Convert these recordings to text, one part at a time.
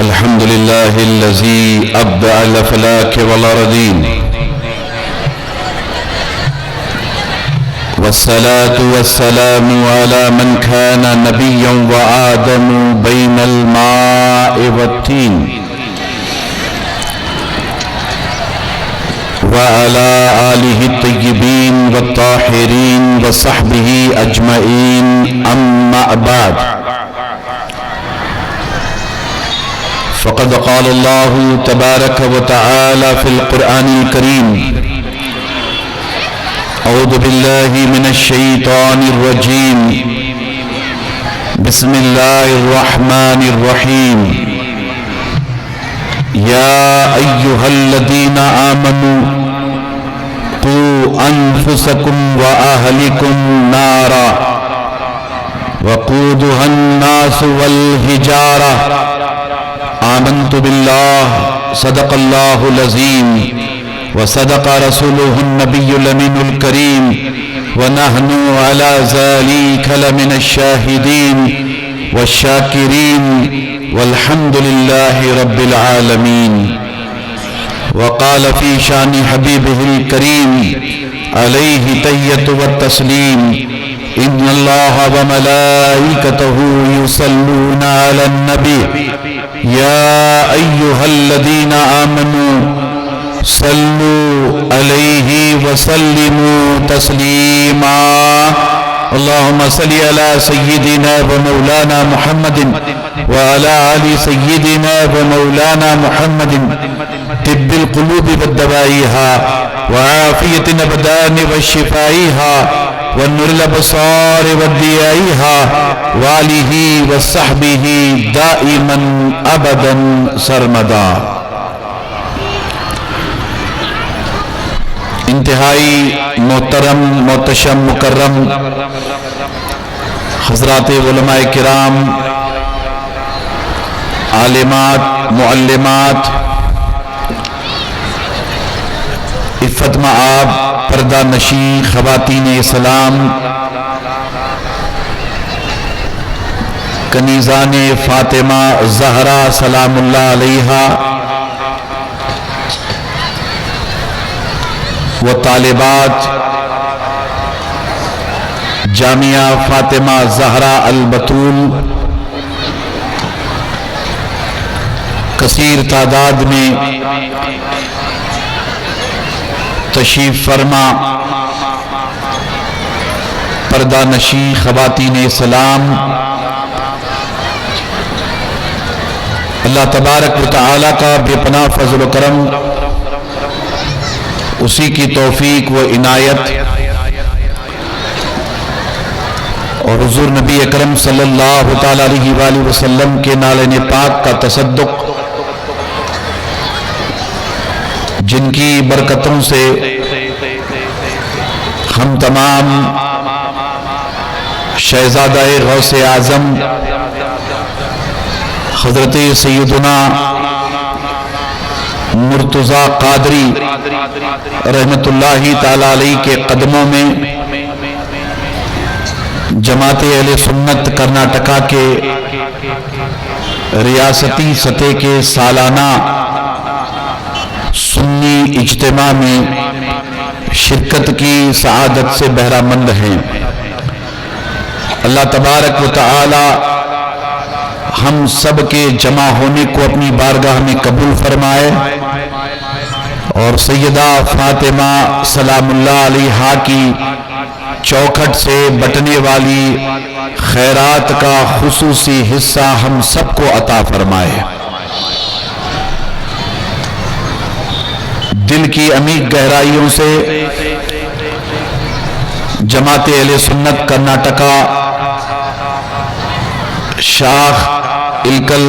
الحمد لله الذي أبدع الأفلاك والأرضين، والصلاة والسلام على من كان نبيا وآدم بين الماء والطين، وعلى آله الطيبين والطاهرين وصحبه أجمعين. أما بعد، فقد قال الله تبارك وتعالى في القرآن الكريم: أعوذ بالله من الشيطان الرجيم، بسم الله الرحمن الرحيم. يا أيها الذين آمنوا قوا أنفسكم وأهلكم نارا وقودها الناس والحجارة. آمنت بالله صدق الله العظيم وصدق رسوله النبي الأمين الكريم ونحن على ذلك لمن الشاهدين والشاكرين والحمد لله رب العالمين. وقال في شان حبيبه الكريم عليه تحية والتسليم: إن الله وملائكته يصلون على النبي يا أيها الذين آمنوا صلوا عليه وسلموا تسليما. اللهم صل على سيدنا ومولانا محمد وعلى آل سيدنا ومولانا محمد، طب القلوب والدوائها وعافية الأبدان وشفائها والنور الأبصار والضيائها وآله وصحبه دائما أبدا سرمدا. انتہائی محترم محتشم مکرم حضرات علماء کرام، عالمات، معلمات، عفت مآب، پردہ نشی خواتین اسلام، کنیزان فاطمہ زہرا سلام اللہ علیہا، و طالبات جامعہ فاطمہ زہرا البتول، کثیر تعداد میں تشریف فرما پردہ نشی خواتین اسلام، اللہ تبارک و تعالی کا بے پناہ فضل و کرم، اسی کی توفیق و عنایت، اور حضور نبی اکرم صلی اللہ تعالی علیہ وآلہ وسلم کے نالین پاک کا تصدق، جن کی برکتوں سے ہم تمام شہزادہ غوث اعظم حضرت سیدنا مرتضی قادری رحمت اللہ تعالی علیہ کے قدموں میں جماعت اہل سنت کرناٹکا کے ریاستی سطح کے سالانہ سنی اجتماع میں شرکت کی سعادت سے بہرہ مند ہیں۔ اللہ تبارک و تعالی ہم سب کے جمع ہونے کو اپنی بارگاہ میں قبول فرمائے، اور سیدہ فاطمہ سلام اللہ علیہا کی چوکھٹ سے بٹنے والی خیرات کا خصوصی حصہ ہم سب کو عطا فرمائے۔ دل کی عمیق گہرائیوں سے جماعت اہل سنت کرناٹکا شاخ الکل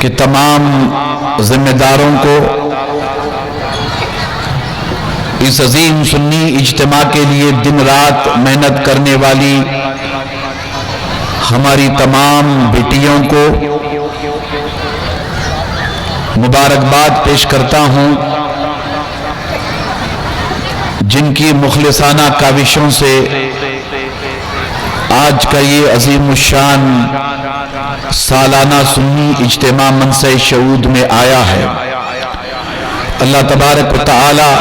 کے تمام ذمہ داروں کو اس عظیم سنی اجتماع کے لیے دن رات محنت کرنے والی ہماری تمام بیٹیوں کو مبارکباد پیش کرتا ہوں، جن کی مخلصانہ کاوشوں سے آج کا یہ عظیم الشان سالانہ سنی اجتماع منصع شعود میں آیا ہے۔ اللہ تبارک و تعالی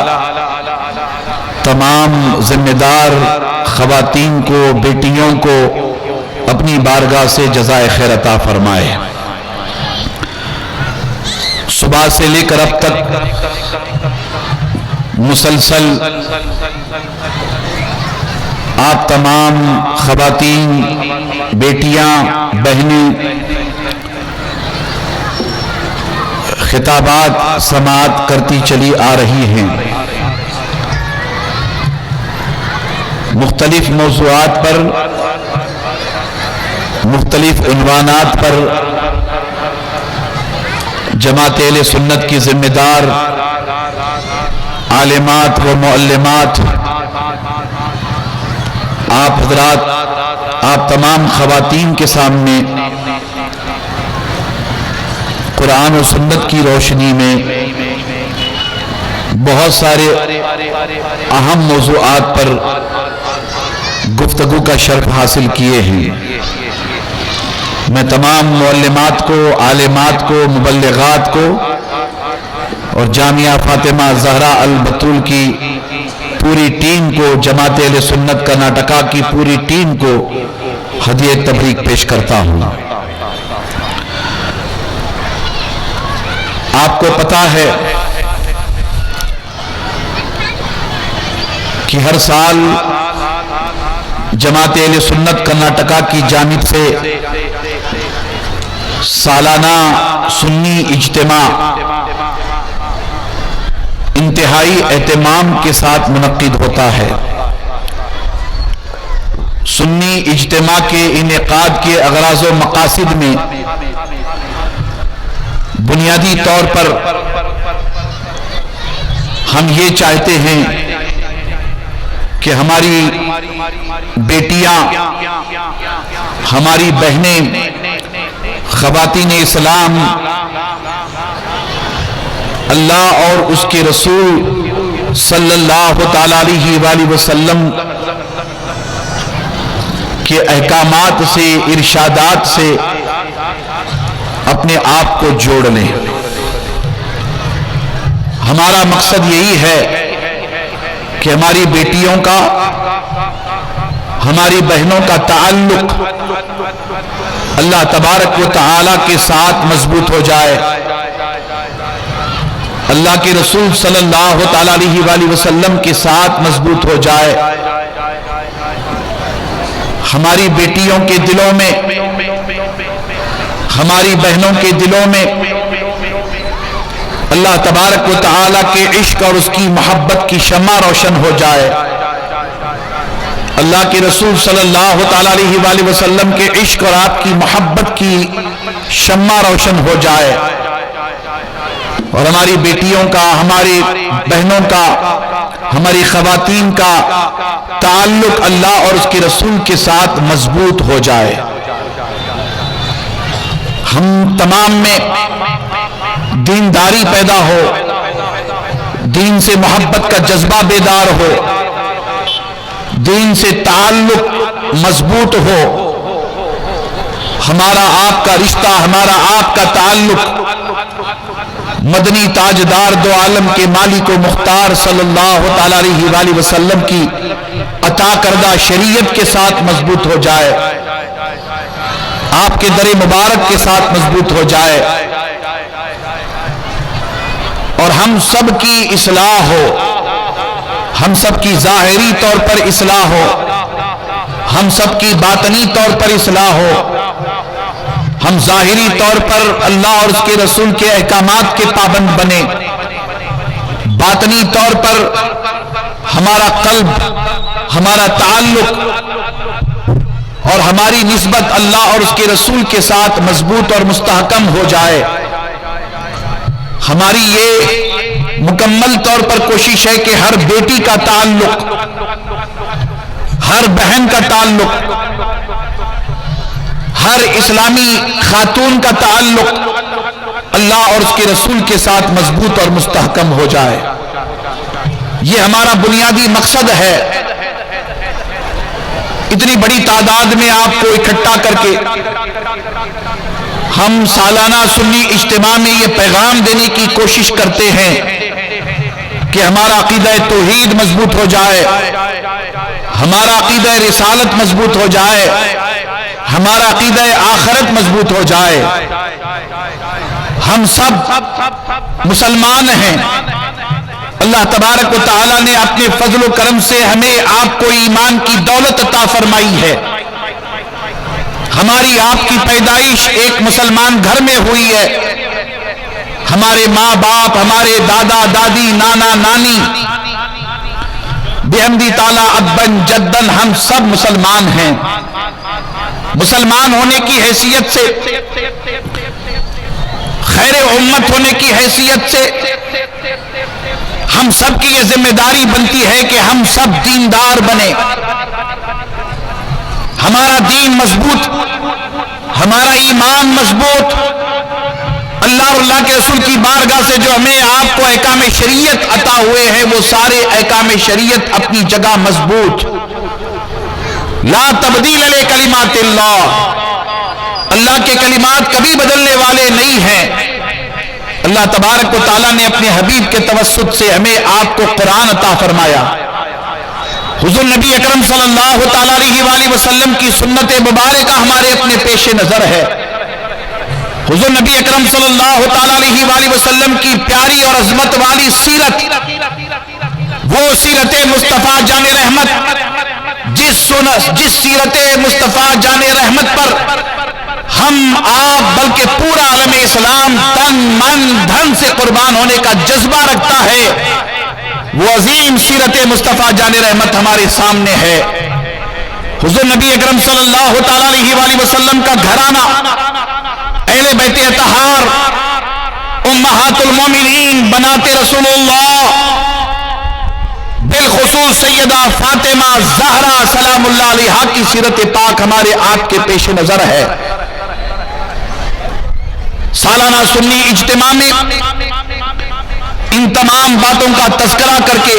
تمام ذمہ دار خواتین کو، بیٹیوں کو اپنی بارگاہ سے جزائے خیر عطا فرمائے۔ صبح سے لے کر اب تک مسلسل آپ تمام خواتین، بیٹیاں، بہنیں خطابات سماعت کرتی چلی آ رہی ہیں۔ مختلف موضوعات پر، مختلف عنوانات پر جماعت اہل سنت کی ذمہ دار عالمات و معلمات، آپ حضرات، آپ تمام خواتین کے سامنے قرآن و سنت کی روشنی میں بہت سارے اہم موضوعات پر گفتگو کا شرف حاصل کیے ہیں۔ میں تمام معلمات کو، عالمات کو، مبلغات کو اور جامعہ فاطمہ زہرا البتول کی پوری ٹیم کو، جماعت اہل سنت کرناٹکا کی پوری ٹیم کو ہدیہ تبریک پیش کرتا ہوں۔ آپ کو پتا ہے کہ ہر سال جماعت اہل سنت کرناٹکا کی جانب سے سالانہ سنی اجتماع انتہائی اہتمام کے ساتھ منعقد ہوتا ہے۔ سنی اجتماع کے انعقاد کے اغراض و مقاصد میں بنیادی طور پر ہم یہ چاہتے ہیں کہ ہماری بیٹیاں، ہماری بہنیں، خواتین اسلام اللہ اور اس کے رسول صلی اللہ تعالی علیہ وآلہ وسلم کے احکامات سے، ارشادات سے اپنے آپ کو جوڑ لیں۔ ہمارا مقصد یہی ہے کہ ہماری بیٹیوں کا، ہماری بہنوں کا تعلق اللہ تبارک و تعالی کے ساتھ مضبوط ہو جائے، اللہ کے رسول صلی اللہ تعالی علیہ وآلہ وسلم کے ساتھ مضبوط ہو جائے۔ ہماری بیٹیوں کے دلوں میں، ہماری بہنوں کے دلوں میں اللہ تبارک و تعالی کے عشق اور اس کی محبت کی شمع روشن ہو جائے، اللہ کے رسول صلی اللہ تعالی علیہ وآلہ وسلم کے عشق اور آپ کی محبت کی شمع روشن ہو جائے، اور ہماری بیٹیوں کا، ہماری بہنوں کا، ہماری خواتین کا تعلق اللہ اور اس کے رسول کے ساتھ مضبوط ہو جائے۔ ہم تمام میں دینداری پیدا ہو، دین سے محبت کا جذبہ بیدار ہو، دین سے تعلق مضبوط ہو، ہمارا آپ کا رشتہ، ہمارا آپ کا تعلق مدنی تاجدار دو عالم کے مالک و مختار صلی اللہ تعالی علیہ وآلہ وسلم کی عطا کردہ شریعت کے ساتھ مضبوط ہو جائے، آپ کے در مبارک کے ساتھ مضبوط ہو جائے، اور ہم سب کی اصلاح ہو، ہم سب کی ظاہری طور پر اصلاح ہو، ہم سب کی باطنی طور پر اصلاح ہو، ہم ظاہری طور پر اللہ اور اس کے رسول کے احکامات کے پابند بنے، باطنی طور پر ہمارا قلب، ہمارا تعلق اور ہماری نسبت اللہ اور اس کے رسول کے ساتھ مضبوط اور مستحکم ہو جائے۔ ہماری یہ مکمل طور پر کوشش ہے کہ ہر بیٹی کا تعلق، ہر بہن کا تعلق، ہر اسلامی خاتون کا تعلق اللہ اور اس کے رسول کے ساتھ مضبوط اور مستحکم ہو جائے۔ یہ ہمارا بنیادی مقصد ہے۔ اتنی بڑی تعداد میں آپ کو اکٹھا کر کے ہم سالانہ سنی اجتماع میں یہ پیغام دینے کی کوشش کرتے ہیں کہ ہمارا عقیدہ توحید مضبوط ہو جائے، ہمارا عقیدہ رسالت مضبوط ہو جائے، ہمارا عقیدہ آخرت مضبوط ہو جائے۔ ہم سب مسلمان ہیں، اللہ تبارک و تعالی نے اپنے فضل و کرم سے ہمیں آپ کو ایمان کی دولت عطا فرمائی ہے۔ ہماری آپ کی پیدائش ایک مسلمان گھر میں ہوئی ہے، ہمارے ماں باپ، ہمارے دادا دادی، نانا نانی، بحمدی تعالی ابن جدن ہم سب مسلمان ہیں۔ مسلمان ہونے کی حیثیت سے، خیر امت ہونے کی حیثیت سے ہم سب کی یہ ذمہ داری بنتی ہے کہ ہم سب دیندار بنے، ہمارا دین مضبوط، ہمارا ایمان مضبوط، اللہ اور اللہ کے رسول کی بارگاہ سے جو ہمیں آپ کو احکام شریعت عطا ہوئے ہیں وہ سارے احکام شریعت اپنی جگہ مضبوط۔ لا تبدیل لکلمات اللہ، اللہ کے کلمات کبھی بدلنے والے نہیں ہیں۔ اللہ تبارک و تعالیٰ نے اپنے حبیب کے توسط سے ہمیں آپ کو قرآن عطا فرمایا۔ حضور نبی اکرم صلی اللہ تعالیٰ علیہ وآلہ وسلم کی سنت مبارکہ ہمارے اپنے پیش نظر ہے۔ حضور نبی اکرم صلی اللہ تعالیٰ علیہ وآلہ وسلم کی پیاری اور عظمت والی سیرت، وہ سیرت مصطفیٰ جان رحمت، جس سیرت مصطفیٰ جان رحمت پر ہم آپ بلکہ پورا عالم اسلام تن من دھن سے قربان ہونے کا جذبہ رکھتا ہے، وہ عظیم سیرت مصطفیٰ جان رحمت ہمارے سامنے ہے۔ حضور نبی اکرم صلی اللہ تعالیٰ علیہ وآلہ وسلم کا گھرانہ، اہل بیت اطہار، امہات المومنین، بنات رسول اللہ، بالخصوص سیدہ فاطمہ زہرا سلام اللہ علیہا کی سیرت پاک ہمارے آپ کے پیش نظر ہے۔ سالانہ سنی اجتماع میں ان تمام باتوں کا تذکرہ کر کے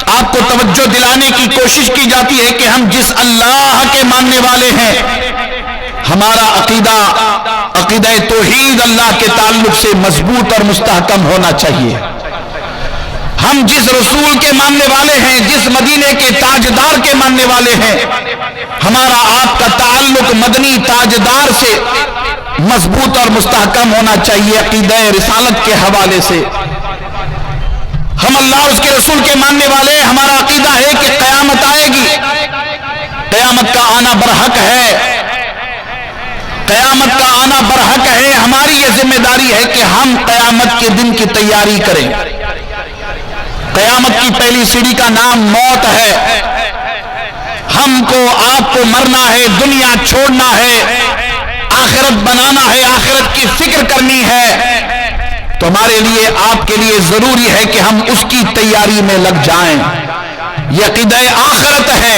آپ کو توجہ دلانے کی کوشش کی جاتی ہے کہ ہم جس اللہ کے ماننے والے ہیں، ہمارا عقیدہ توحید اللہ کے تعلق سے مضبوط اور مستحکم ہونا چاہیے۔ ہم جس رسول کے ماننے والے ہیں، جس مدینے کے تاجدار کے ماننے والے ہیں، ہمارا آپ کا تعلق مدنی تاجدار سے مضبوط اور مستحکم ہونا چاہیے عقیدہ رسالت کے حوالے سے۔ ہم اللہ اور اس کے رسول کے ماننے والے، ہمارا عقیدہ ہے کہ قیامت آئے گی، قیامت کا آنا برحق ہے، قیامت کا آنا برحق ہے۔ ہماری یہ ذمہ داری ہے کہ ہم قیامت کے دن کی تیاری کریں۔ قیامت کی پہلی سیڑھی کا نام موت ہے۔ ہم کو آپ کو مرنا ہے، دنیا چھوڑنا ہے، آخرت بنانا ہے، آخرت کی فکر کرنی ہے، تو ہمارے لیے آپ کے لیے ضروری ہے کہ ہم اس کی تیاری میں لگ جائیں۔ یہ عقیدہ آخرت ہے۔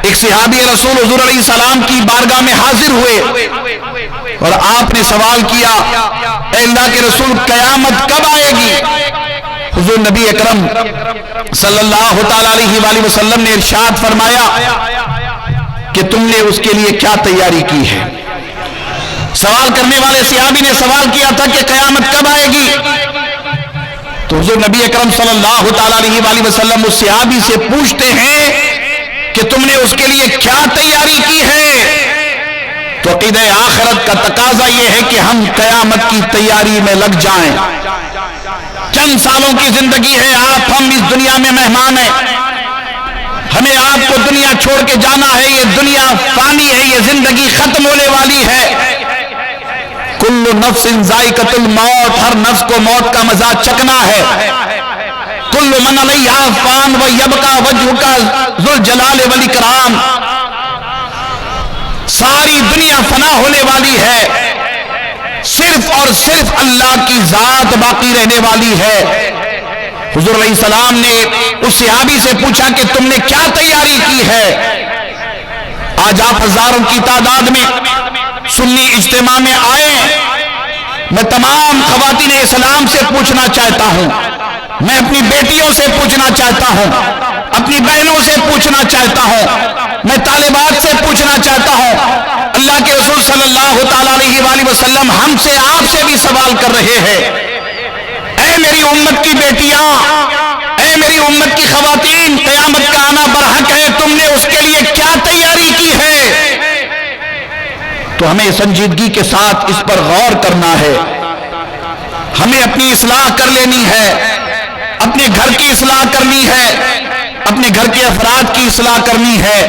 ایک صحابی رسول حضور علیہ السلام کی بارگاہ میں حاضر ہوئے اور آپ نے سوال کیا، اے اللہ کے رسول قیامت کب آئے گی؟ حضور نبی اکرم صلی اللہ تعالیٰ علیہ وآلہ وسلم نے ارشاد فرمایا کہ تم نے اس کے لیے کیا تیاری کی ہے؟ سوال کرنے والے صحابی نے سوال کیا تھا کہ قیامت کب آئے گی؟ تو حضور نبی اکرم صلی اللہ تعالیٰ علیہ وآلہ وسلم اس صحابی سے پوچھتے ہیں کہ تم نے اس کے لیے کیا تیاری کی ہے؟ تو عقیدہ آخرت کا تقاضا یہ ہے کہ ہم قیامت کی تیاری میں لگ جائیں۔ چند سالوں کی زندگی ہے، ہم اس دنیا میں مہمان ہیں، ہمیں آپ کو دنیا چھوڑ کے جانا ہے، یہ دنیا فانی ہے، یہ زندگی ختم ہونے والی ہے۔ کل نفس ذائقۃ الموت، ہر نفس کو موت کا مزہ چکنا ہے۔ کل من علیہا فان ویبقی وجہک ذو الجلال والاکرام، ساری دنیا فنا ہونے والی ہے، صرف اور صرف اللہ کی ذات باقی رہنے والی ہے۔ حضور علیہ السلام نے اس صحابی سے پوچھا کہ تم نے کیا تیاری کی ہے؟ آج آپ ہزاروں کی تعداد میں سنی اجتماع میں آئے، میں تمام خواتین اسلام سے پوچھنا چاہتا ہوں، میں اپنی بیٹیوں سے پوچھنا چاہتا ہوں، اپنی بہنوں سے پوچھنا چاہتا ہوں، میں طالبات سے پوچھنا چاہتا ہوں، اللہ کے رسول صلی اللہ تعالی علیہ وآلہ وسلم ہم سے آپ سے بھی سوال کر رہے ہیں، اے میری امت کی بیٹیاں، اے میری امت کی خواتین، قیامت کا آنا برحق ہے، تم نے اس کے لیے کیا تیاری کی ہے؟ تو ہمیں سنجیدگی کے ساتھ اس پر غور کرنا ہے، ہمیں اپنی اصلاح کر لینی ہے، اپنے گھر کی اصلاح کرنی ہے، اپنے گھر کے افراد کی اصلاح کرنی ہے،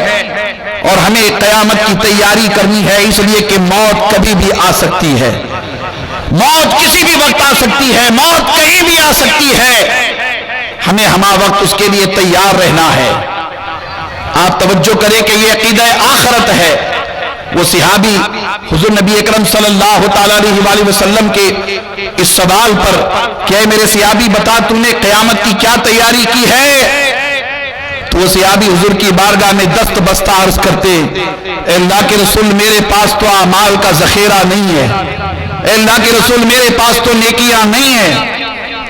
اور ہمیں قیامت کی تیاری کرنی ہے، اس لیے کہ موت کبھی بھی آ سکتی ہے، موت کسی بھی وقت آ سکتی ہے، موت کہیں بھی آ سکتی ہے، ہمیں ہمہ وقت اس کے لیے تیار رہنا ہے۔ آپ توجہ کریں کہ یہ عقیدہ آخرت ہے۔ وہ صحابی حضور نبی اکرم صلی اللہ تعالی علیہ وآلہ وسلم کے اس سوال پر کہ اے میرے صحابی بتا تو نے قیامت کی کیا تیاری کی ہے؟ تو وہ صحابی حضور کی بارگاہ میں دست بستہ عرض کرتے، اے اللہ کے رسول میرے پاس تو اعمال کا ذخیرہ نہیں ہے، اے اللہ کے رسول میرے پاس تو نیکیاں نہیں ہیں،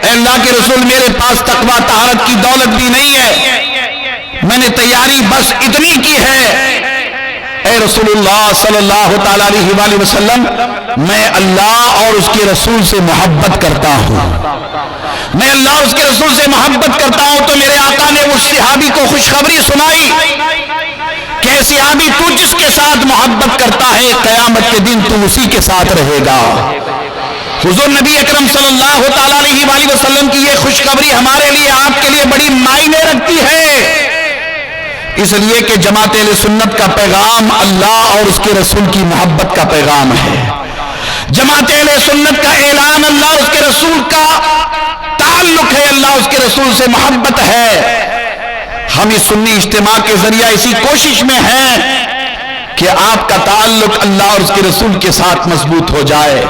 اے اللہ کے رسول میرے پاس تقویٰ طہارت کی دولت بھی نہیں ہے، میں نے تیاری بس اتنی کی ہے، اے رسول اللہ صلی اللہ تعالی علیہ وآلہ وسلم میں اللہ اور اس کے رسول سے محبت کرتا ہوں، میں اللہ اور اس کے رسول سے محبت کرتا ہوں۔ تو میرے آقا نے اس صحابی کو خوشخبری سنائی کہ اے صحابی تو جس کے ساتھ محبت کرتا ہے قیامت کے دن تو اسی کے ساتھ رہے گا۔ حضور نبی اکرم صلی اللہ تعالی علیہ وآلہ وسلم کی یہ خوشخبری ہمارے لیے آپ کے لیے بڑی معنی رکھتی ہے، اس لیے کہ جماعت اہل سنت کا پیغام اللہ اور اس کے رسول کی محبت کا پیغام ہے۔ جماعت اہل سنت کا اعلان اللہ اور اس کے رسول کا تعلق ہے، اللہ اور اس کے رسول سے محبت ہے۔ ہم اس سنی اجتماع کے ذریعہ اسی کوشش میں ہیں کہ آپ کا تعلق اللہ اور اس کے رسول کے ساتھ مضبوط ہو جائے۔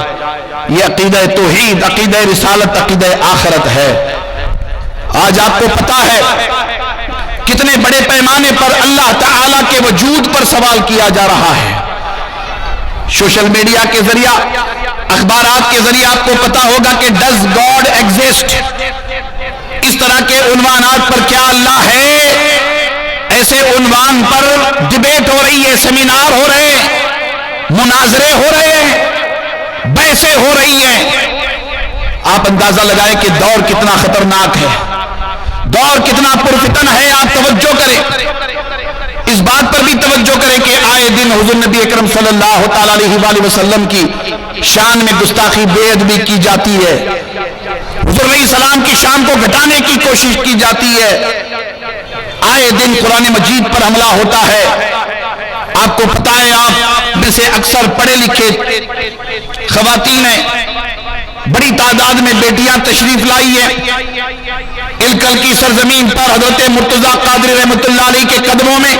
یہ عقیدہ توحید، عقیدہ رسالت، عقیدہ آخرت ہے۔ آج آپ کو پتا ہے کتنے بڑے پیمانے پر اللہ تعالیٰ کے وجود پر سوال کیا جا رہا ہے۔ سوشل میڈیا کے ذریعہ، اخبارات کے ذریعہ آپ کو پتا ہوگا کہ ڈز گاڈ ایگزسٹ، اس طرح کے عنوانات پر کیا اللہ ہے، ایسے عنوان پر ڈیبیٹ ہو رہی ہے، سیمینار ہو رہے ہیں، مناظرے ہو رہے ہیں، بحثیں ہو رہی ہیں۔ آپ اندازہ لگائیں کہ دور کتنا خطرناک ہے، دور کتنا پرفتن ہے۔ آپ توجہ کریں، اس بات پر بھی توجہ کریں کہ آئے دن حضور نبی اکرم صلی اللہ تعالی علیہ وآلہ وسلم کی شان میں گستاخی بے ادبی کی جاتی ہے، حضور علیہ السلام کی شان کو گھٹانے کی کوشش کی جاتی ہے، آئے دن قرآن مجید پر حملہ ہوتا ہے۔ آپ کو پتا ہے، آپ میں سے اکثر پڑھے لکھے خواتین ہیں، بڑی تعداد میں بیٹیاں تشریف لائی ہیں۔ الکل کی سرزمین پر حضرت مرتضیٰ قادری رحمۃ اللہ علیہ کے قدموں میں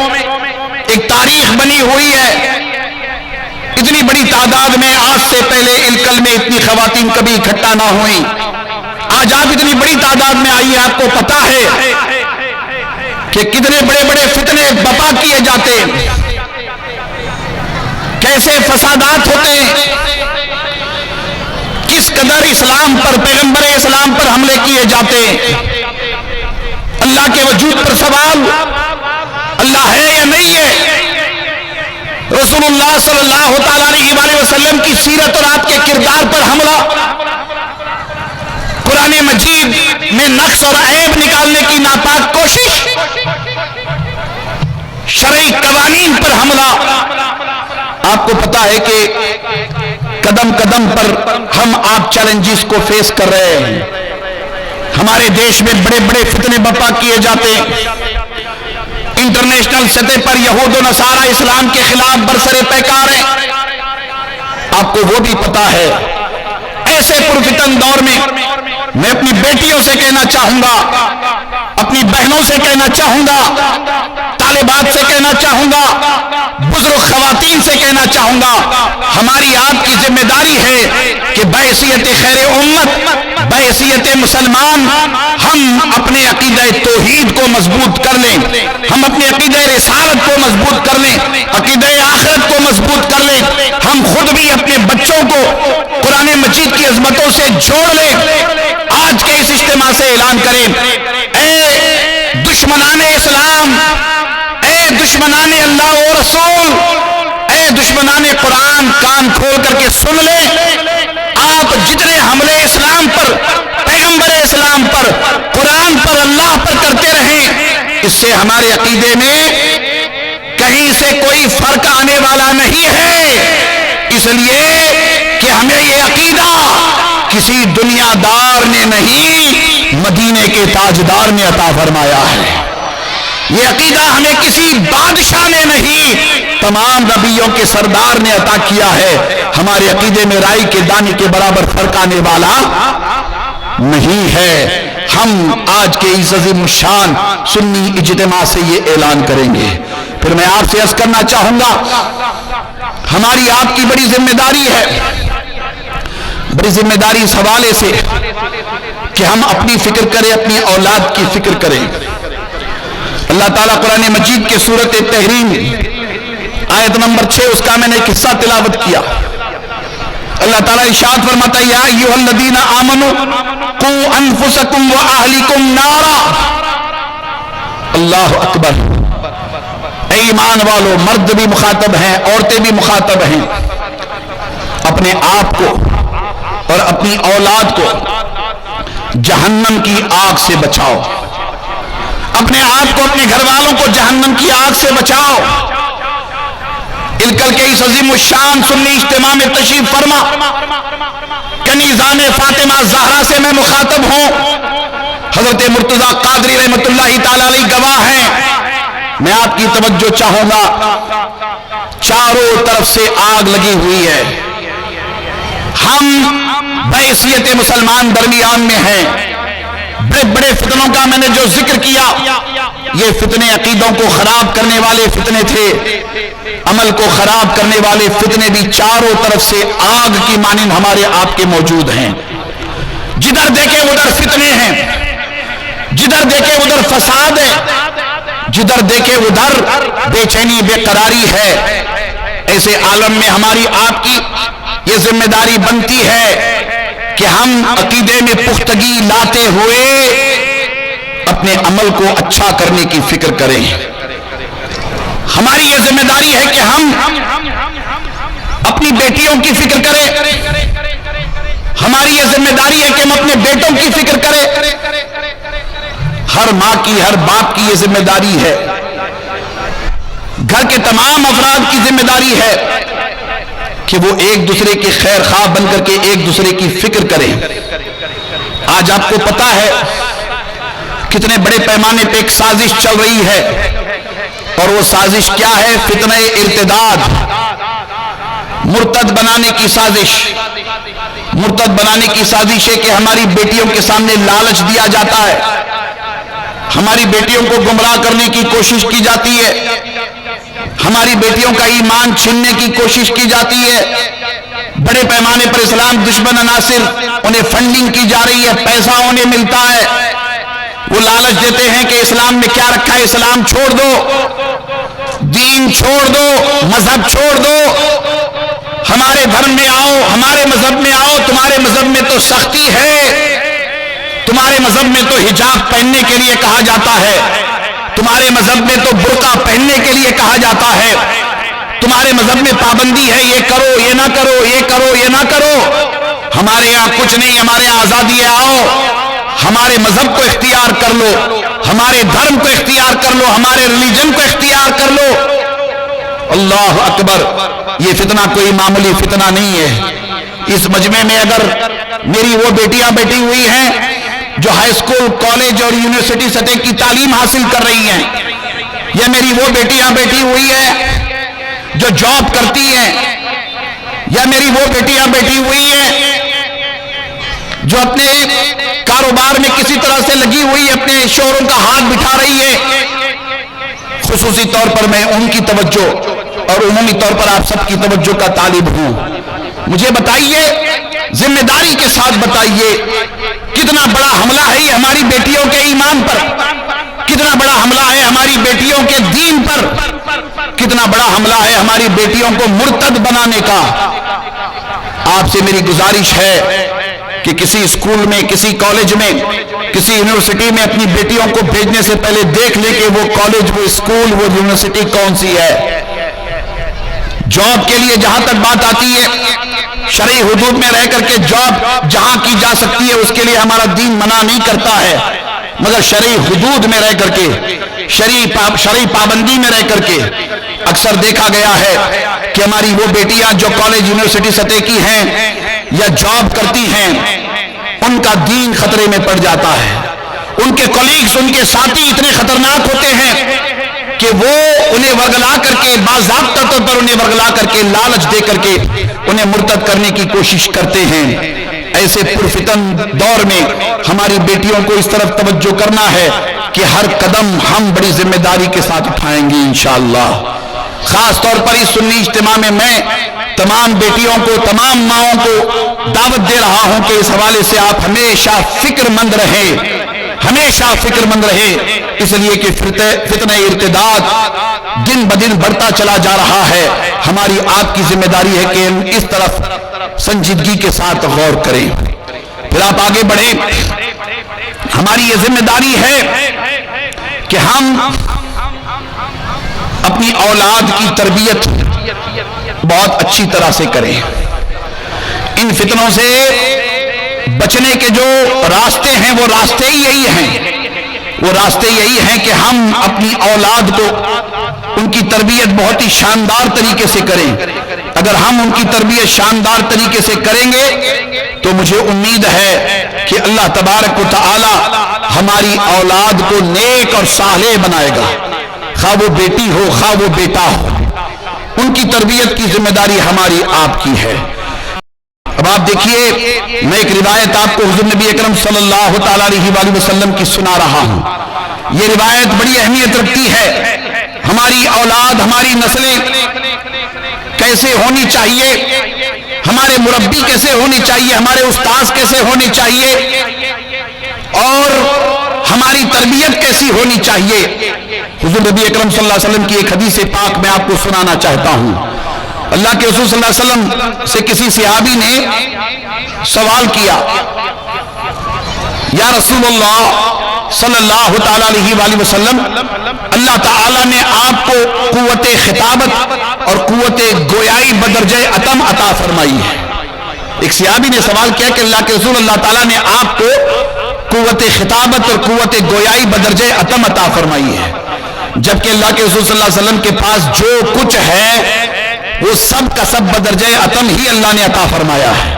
ایک تاریخ بنی ہوئی ہے۔ اتنی بڑی تعداد میں آج سے پہلے الکل میں اتنی خواتین کبھی اکٹھا نہ ہوئیں، آج آپ اتنی بڑی تعداد میں آئی ہیں۔ آپ کو پتا ہے کہ کتنے بڑے بڑے فتنے بپا کیے جاتے ہیں، کیسے فسادات ہوتے ہیں، کس قدر اسلام پر، پیغمبر اسلام پر حملے کیے جاتے ہیں۔ اللہ کے وجود پر سوال، اللہ ہے یا نہیں ہے؟ رسول اللہ صلی اللہ تعالی علیہ وآلہ وسلم کی سیرت اور آپ کے کردار پر حملہ، قرآن مجید میں نقص اور عیب نکالنے کی ناپاک کوشش، شرعی قوانین پر حملہ۔ آپ کو پتا ہے کہ قدم قدم پر ہم آپ چیلنجز کو فیس کر رہے ہیں۔ ہمارے دیش میں بڑے بڑے فتنے برپا کیے جاتے ہیں، انٹرنیشنل سطح پر یہود و نصارہ اسلام کے خلاف برسر پیکار ہیں۔ آپ کو وہ بھی پتا ہے، ایسے پرفتن دور میں میں اپنی بیٹیوں سے کہنا چاہوں گا، اپنی بہنوں سے کہنا چاہوں گا، طالبات سے کہنا چاہوں گا، بزرگ خواتین سے کہنا چاہوں گا، ہماری آپ کی ذمہ داری ہے کہ بحیثیت خیر امت، بحیثیت مسلمان، ہم اپنے عقیدہ توحید کو مضبوط کر لیں، ہم اپنے عقیدہ رسالت کو مضبوط کر لیں، عقیدہ آخرت کو مضبوط کر لیں، ہم خود بھی اپنے بچوں کو قرآن مجید کی عظمتوں سے جوڑ لیں۔ آج کے اس اجتماع سے اعلان کریں، اے دشمنان اسلام، اے دشمنان دشمنان اللہ و رسول، اے دشمنان قرآن، کان کھول کر کے سن لیں، آپ جتنے حملے اسلام پر، پیغمبر اسلام پر، قرآن پر، اللہ پر کرتے رہیں، اس سے ہمارے عقیدے میں کہیں سے کوئی فرق آنے والا نہیں ہے، اس لیے کہ ہمیں یہ عقیدہ کسی دنیا دار نے نہیں، مدینے کے تاجدار نے عطا فرمایا ہے۔ یہ عقیدہ ہمیں کسی بادشاہ نے نہیں، تمام نبیوں کے سردار نے عطا کیا ہے۔ ہمارے عقیدے میں رائی کے دانے کے برابر فرق آنے والا نہیں ہے۔ ہم آج کے اس عظیم الشان سنی اجتماع سے یہ اعلان کریں گے۔ پھر میں آپ سے عرض کرنا چاہوں گا، ہماری آپ کی بڑی ذمہ داری ہے، بڑی ذمہ داری اس حوالے سے کہ ہم اپنی فکر کریں، اپنی اولاد کی فکر کریں۔ اللہ تعالیٰ قرآن مجید کے سورۃ تحریم آیت نمبر 6، اس کا میں نے ایک حصہ تلاوت کیا۔ اللہ تعالیٰ ارشاد فرماتا ہے، یا ایھا الذین آمنوا قوا انفسکم واہلکم نارا۔ اللہ اکبر، اے ایمان والو، مرد بھی مخاطب ہیں، عورتیں بھی مخاطب ہیں، اپنے آپ کو اور اپنی اولاد کو جہنم کی آگ سے بچاؤ، اپنے آپ کو، اپنے گھر والوں کو جہنم کی آگ سے بچاؤ۔ الکل کے اس عظیم الشان سنی اجتماع میں تشریف فرما کنیزان فاطمہ زہرا سے میں مخاطب ہوں، حضرت مرتضیٰ قادری رحمۃ اللہ تعالی علیہ گواہ ہیں۔ میں آپ کی توجہ چاہوں گا، چاروں طرف سے آگ لگی ہوئی ہے، ہم بحیثیت مسلمان درمیان میں ہیں۔ بڑے بڑے فتنوں کا میں نے جو ذکر کیا، یہ فتنے عقیدوں کو خراب کرنے والے فتنے تھے، عمل کو خراب کرنے والے فتنے بھی چاروں طرف سے آگ کی مانند ہمارے آپ کے موجود ہیں۔ جدھر دیکھیں ادھر فتنے ہیں، جدھر دیکھیں ادھر فساد ہے، جدھر دیکھیں ادھر بے چینی، بے قراری ہے۔ ایسے عالم میں ہماری آپ کی یہ ذمہ داری بنتی ہے کہ ہم عقیدے میں پختگی لاتے ہوئے اپنے عمل کو اچھا کرنے کی فکر کریں۔ ہماری یہ ذمہ داری ہے کہ ہم اپنی بیٹیوں کی فکر کریں، ہماری یہ ذمہ داری ہے کہ ہم اپنے بیٹوں کی فکر کریں۔ ہر ماں کی، ہر باپ کی یہ ذمہ داری ہے، گھر کے تمام افراد کی ذمہ داری ہے کہ وہ ایک دوسرے کے خیر خواہ بن کر کے ایک دوسرے کی فکر کریں۔ آج آپ کو پتا ہے کتنے بڑے پیمانے پہ ایک سازش چل رہی ہے، اور وہ سازش کیا ہے؟ فتنہ ارتداد، مرتد بنانے کی سازش۔ مرتد بنانے کی سازش ہے کہ ہماری بیٹیوں کے سامنے لالچ دیا جاتا ہے، ہماری بیٹیوں کو گمراہ کرنے کی کوشش کی جاتی ہے، ہماری بیٹیوں کا ایمان چھیننے کی کوشش کی جاتی ہے۔ بڑے پیمانے پر اسلام دشمن عناصر انہیں فنڈنگ کی جا رہی ہے، پیسہ انہیں ملتا ہے، وہ لالچ دیتے ہیں کہ اسلام میں کیا رکھا ہے، اسلام چھوڑ دو، دین چھوڑ دو، مذہب چھوڑ دو، ہمارے دھرم میں آؤ، ہمارے مذہب میں آؤ، تمہارے مذہب میں تو سختی ہے، تمہارے مذہب میں تو حجاب پہننے کے لیے کہا جاتا ہے، تمہارے مذہب میں تو برقع پہننے کے لیے کہا جاتا ہے، تمہارے مذہب میں پابندی ہے، یہ کرو، یہ نہ کرو، یہ کرو، یہ نہ کرو۔ ہمارے یہاں کچھ نہیں، ہمارے یہاں آزادی ہے، آؤ ہمارے مذہب کو اختیار کر لو، ہمارے دھرم کو اختیار کر لو، ہمارے ریلیجن کو اختیار کر لو۔ اللہ اکبر، یہ فتنہ کوئی معمولی فتنہ نہیں ہے۔ اس مجمع میں اگر میری وہ بیٹیاں بیٹھی ہوئی ہیں جو ہائی اسکول، کالج اور یونیورسٹی سطح کی تعلیم حاصل کر رہی ہیں، یا میری وہ بیٹیاں بیٹھی ہوئی ہیں جو جاب کرتی ہیں، یا میری وہ بیٹیاں بیٹھی ہوئی ہیں جو اپنے کاروبار میں کسی طرح سے لگی ہوئی اپنے شوہروں کا ہاتھ بٹھا رہی ہے، خصوصی طور پر میں ان کی توجہ اور عمومی طور پر آپ سب کی توجہ کا طالب ہوں۔ مجھے بتائیے، ذمہ داری کے ساتھ بتائیے، کتنا بڑا حملہ ہے یہ ہماری بیٹیوں کے ایمان پر، کتنا بڑا حملہ ہے ہماری بیٹیوں کے دین پر، کتنا بڑا حملہ ہے ہماری بیٹیوں کو مرتد بنانے کا۔ آپ سے میری گزارش ہے کہ کہ کسی اسکول میں، کسی کالج میں، کسی یونیورسٹی میں اپنی بیٹیوں کو بھیجنے سے پہلے دیکھ لے کہ وہ کالج، وہ اسکول، وہ یونیورسٹی کون سی ہے۔ جاب کے لیے جہاں تک بات آتی ہے، شرعی حدود میں رہ کر کے جاب جہاں کی جا سکتی ہے اس کے لیے ہمارا دین منع نہیں کرتا ہے، مگر شرعی حدود میں رہ کر کے، شرعی پابندی میں رہ کر کے اکثر دیکھا گیا ہے کہ ہماری وہ بیٹیاں جو کالج یونیورسٹی سطح کی ہیں یا جاب کرتی ہیں، ان کا دین خطرے میں پڑ جاتا ہے۔ ان کے کولیگز، ان کے ساتھی اتنے خطرناک ہوتے ہیں کہ وہ انہیں ورگلا کر کے، باضابطہ طور پر انہیں ورگلا کر کے، لالچ دے کر کے انہیں مرتد کرنے کی کوشش کرتے ہیں۔ ایسے پرفتن دور میں ہماری بیٹیوں کو اس طرف توجہ کرنا ہے کہ ہر قدم ہم بڑی ذمہ داری کے ساتھ اٹھائیں گے انشاءاللہ۔ خاص طور پر اس سنی اجتماع میں تمام بیٹیوں کو، تمام ماؤں کو دعوت دے رہا ہوں کہ اس حوالے سے آپ ہمیشہ فکر مند رہیں، ہمیشہ فکر مند رہیں، اس لیے کہ فتنہ ارتداد دن بدن بڑھتا چلا جا رہا ہے۔ ہماری آپ کی ذمہ داری ہے کہ ہم اس طرف سنجیدگی کے ساتھ غور کریں۔ پھر آپ آگے بڑھیں، ہماری یہ ذمہ داری ہے کہ ہم اپنی اولاد کی تربیت بہت اچھی طرح سے کریں۔ ان فتنوں سے بچنے کے جو راستے ہیں وہ راستے ہی یہی ہیں، وہ راستے یہی ہیں کہ ہم اپنی اولاد کو، ان کی تربیت بہت ہی شاندار طریقے سے کریں۔ اگر ہم ان کی تربیت شاندار طریقے سے کریں گے تو مجھے امید ہے کہ اللہ تبارک و تعالی ہماری اولاد کو نیک اور صالح بنائے گا، خواہ وہ بیٹی ہو خواہ وہ بیٹا ہو، ان کی تربیت کی ذمہ داری ہماری آپ کی ہے۔ اب آپ دیکھیے، میں ایک روایت آپ کو حضور نبی اکرم صلی اللہ تعالی علیہ وآلہ وسلم کی سنا رہا ہوں۔ یہ روایت بڑی اہمیت رکھتی ہے۔ ہماری اولاد، ہماری نسلیں کیسے ہونی چاہیے، ہمارے مربی کیسے ہونی چاہیے، ہمارے استاذ کیسے ہونے چاہیے، اور ہماری تربیت کیسی ہونی چاہیے۔ حضور نبی اکرم صلی اللہ علیہ وسلم کی ایک حدیث پاک میں آپ کو سنانا چاہتا ہوں۔ اللہ کے رسول صلی اللہ علیہ وسلم سے کسی صحابی نے سوال کیا، یا رسول اللہ صلی اللہ تعالی علیہ وآلہ وسلم، اللہ تعالیٰ نے آپ کو قوت خطابت اور قوت گویائی بدرجہ اتم عطا فرمائی ہے۔ ایک صحابی نے سوال کیا کہ اللہ کے رسول، اللہ تعالیٰ نے آپ کو قوت خطابت اور قوت گویائی بدرجہ اتم عطا فرمائی ہے، جبکہ اللہ کے رسول صلی اللہ علیہ وسلم کے پاس جو کچھ ہے وہ سب کا سب بدرجہ اتم ہی اللہ نے عطا فرمایا ہے۔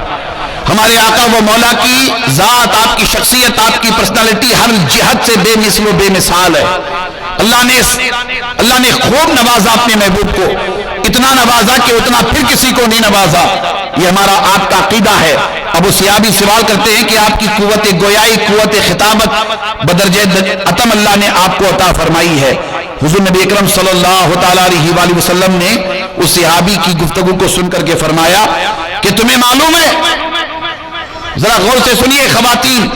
ہمارے آقا و مولا کی ذات، آپ کی شخصیت، آپ کی پرسنالٹی ہر جہت سے بے مثل و بے مثال ہے۔ اللہ نے خوب نوازا اپنے محبوب کو، اتنا نوازا کہ اتنا پھر کسی کو نہیں نوازا۔ یہ ہمارا آپ کا عقیدہ ہے۔ اب وہ صحابی سوال کرتے ہیں کہ آپ کی قوت گویائی، قوت خطابت بدرجہ اتم اللہ نے آپ کو عطا فرمائی ہے۔ حضور نبی اکرم صلی اللہ تعالی علیہ وآلہ وسلم نے اس صحابی کی گفتگو کو سن کر کے فرمایا کہ تمہیں معلوم ہے، ذرا غور سے سنیے خواتین،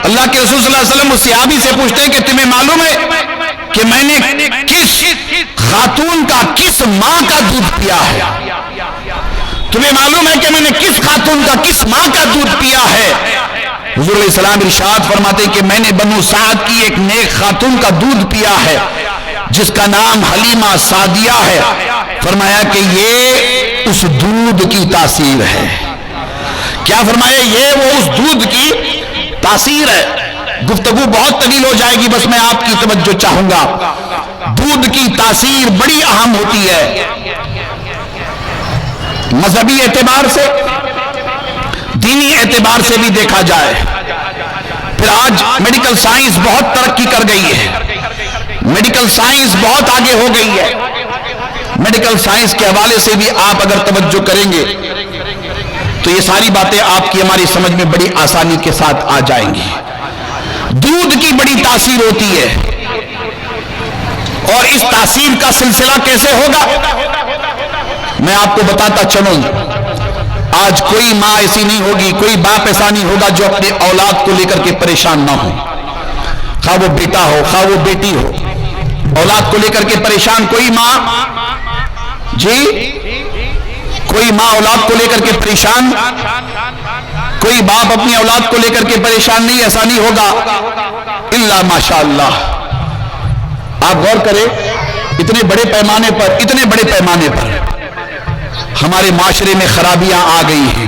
اللہ کے رسول صلی اللہ علیہ وسلم اس صحابی سے پوچھتے ہیں کہ تمہیں معلوم ہے کہ میں نے کس خاتون کا، کس ماں کا دودھ پیا ہے؟ تمہیں معلوم ہے کہ میں نے کس خاتون کا، کس ماں کا دودھ پیا ہے؟ حضور علیہ السلام ارشاد فرماتے کہ میں نے بنو سعد کی ایک نیک خاتون کا دودھ پیا ہے جس کا نام حلیمہ سعدیہ ہے۔ فرمایا کہ یہ اس دودھ کی تاثیر ہے۔ کیا فرمایا؟ یہ وہ اس دودھ کی تاثیر ہے۔ گفتگو بہت طویل ہو جائے گی، بس میں آپ کی توجہ چاہوں گا۔ دودھ کی تاثیر بڑی اہم ہوتی ہے، مذہبی اعتبار سے، دینی اعتبار سے بھی دیکھا جائے۔ پھر آج میڈیکل سائنس بہت ترقی کر گئی ہے، میڈیکل سائنس بہت آگے ہو گئی ہے۔ میڈیکل سائنس کے حوالے سے بھی آپ اگر توجہ کریں گے تو یہ ساری باتیں آپ کی ہماری سمجھ میں بڑی آسانی کے ساتھ آ جائیں گی۔ دودھ کی بڑی تاثیر ہوتی ہے، اور اس تاثیر کا سلسلہ کیسے ہوگا میں آپ کو بتاتا چلوں۔ آج کوئی ماں ایسی نہیں ہوگی، کوئی باپ ایسا نہیں ہوگا جو اپنے اولاد کو لے کر کے پریشان نہ ہو، خواہ وہ بیٹا ہو خواہ وہ بیٹی ہو۔ اولاد کو لے کر کے پریشان کوئی ماں، جی کوئی ماں اولاد کو لے کر کے پریشان کوئی باپ اپنی اولاد کو لے کر کے پریشان نہیں، ایسا نہیں ہوگا الا ماشاءاللہ۔ آپ غور کریں، اتنے بڑے پیمانے پر ہمارے معاشرے میں خرابیاں آ گئی ہیں۔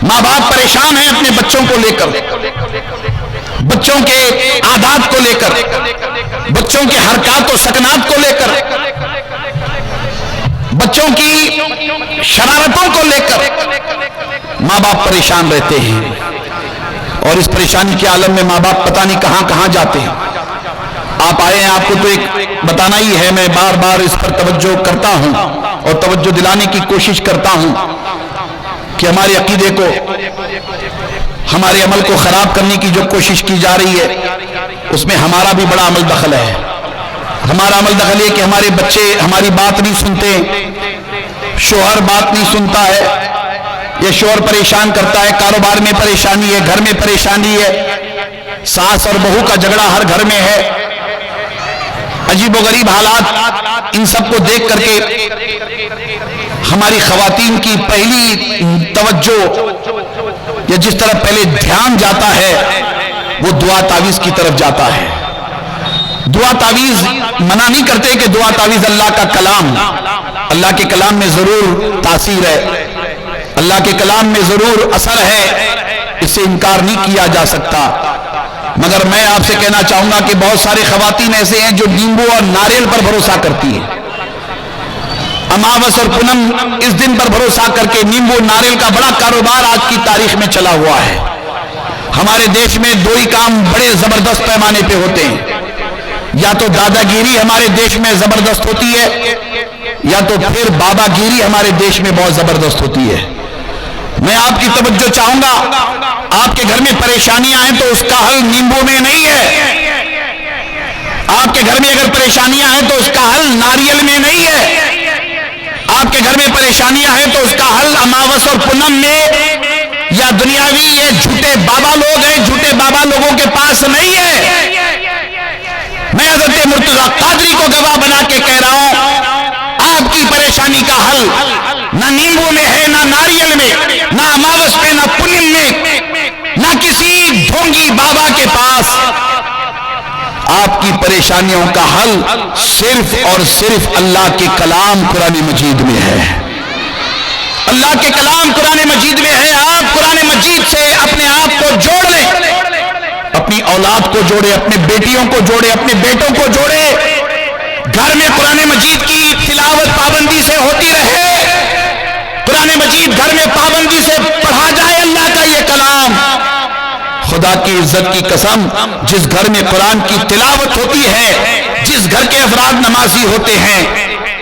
ماں باپ پریشان ہیں اپنے بچوں کو لے کر، بچوں کے عادات کو لے کر، بچوں کے حرکات و سکنات کو لے کر، بچوں کی شرارتوں کو لے کر ماں باپ پریشان رہتے ہیں، اور اس پریشانی کے عالم میں ماں باپ پتہ نہیں کہاں کہاں جاتے ہیں۔ آپ آئے ہیں، آپ کو تو ایک بتانا ہی ہے، میں بار بار اس پر توجہ کرتا ہوں اور توجہ دلانے کی کوشش کرتا ہوں کہ ہمارے عقیدے کو، ہمارے عمل کو خراب کرنے کی جو کوشش کی جا رہی ہے اس میں ہمارا بھی بڑا عمل دخل ہے۔ ہمارا عمل دخل یہ کہ ہمارے بچے ہماری بات نہیں سنتے، شوہر بات نہیں سنتا ہے، یہ شوہر پریشان کرتا ہے، کاروبار میں پریشانی ہے، گھر میں پریشانی ہے، ساس اور بہو کا جھگڑا ہر گھر میں ہے، عجیب و غریب حالات۔ ان سب کو دیکھ کر کے ہماری خواتین کی پہلی توجہ یا جس طرح پہلے دھیان جاتا ہے وہ دعا تعویذ کی طرف جاتا ہے۔ دعا تعویذ منع نہیں کرتے کہ دعا تعویذ اللہ کا کلام، اللہ کے کلام میں ضرور تاثیر ہے، اللہ کے کلام میں ضرور اثر ہے، اس سے انکار نہیں کیا جا سکتا، مگر میں آپ سے کہنا چاہوں گا کہ بہت سارے خواتین ایسے ہیں جو نیمبو اور ناریل پر بھروسہ کرتی ہیں۔ اماوس اور پونم اس دن پر بھروسہ کر کے نیمبو ناریل کا بڑا کاروبار آج کی تاریخ میں چلا ہوا ہے۔ ہمارے دیش میں دو ہی کام بڑے زبردست پیمانے پہ ہوتے ہیں، یا تو دادا گیری ہمارے دیش میں زبردست ہوتی ہے، یا تو پھر بابا گیری ہمارے دیش میں بہت زبردست ہوتی ہے۔ میں آپ کی توجہ چاہوں گا، آپ کے گھر میں پریشانیاں ہیں تو اس کا حل نیمبو میں نہیں ہے، آپ کے گھر میں اگر پریشانیاں ہیں تو اس کا حل ناریل میں نہیں ہے، آپ کے گھر میں پریشانیاں ہیں تو اس کا حل اماوس اور پونم میں یا دنیاوی یہ جھوٹے بابا لوگ ہیں، جھوٹے بابا لوگوں کے پاس نہیں ہے۔ میں حضرت مرتضیٰ قادری کو گواہ بنا کے کہہ رہا ہوں، آپ کی پریشانی کا حل نہ نیمبو میں ہے، نہ ناریل میں، نہ اماوس میں، نہ پونم میں، نہ کسی ڈھونگی بابا کے پاس۔ آپ کی پریشانیوں کا حل صرف اور صرف اللہ کے کلام قرآن مجید میں ہے، اللہ کے کلام قرآن مجید میں ہے۔ آپ قرآن مجید سے اپنے آپ کو جوڑ لیں، اپنی اولاد کو جوڑے، اپنے بیٹیوں کو جوڑے، اپنے بیٹوں کو جوڑے، گھر میں قرآن مجید کی تلاوت پابندی سے ہوتی رہے، قرآن مجید گھر میں پابندی سے پڑھا جائے اللہ کا یہ کلام۔ خدا کی عزت کی قسم، جس گھر میں قرآن کی تلاوت ہوتی ہے، جس گھر کے افراد نمازی ہوتے ہیں،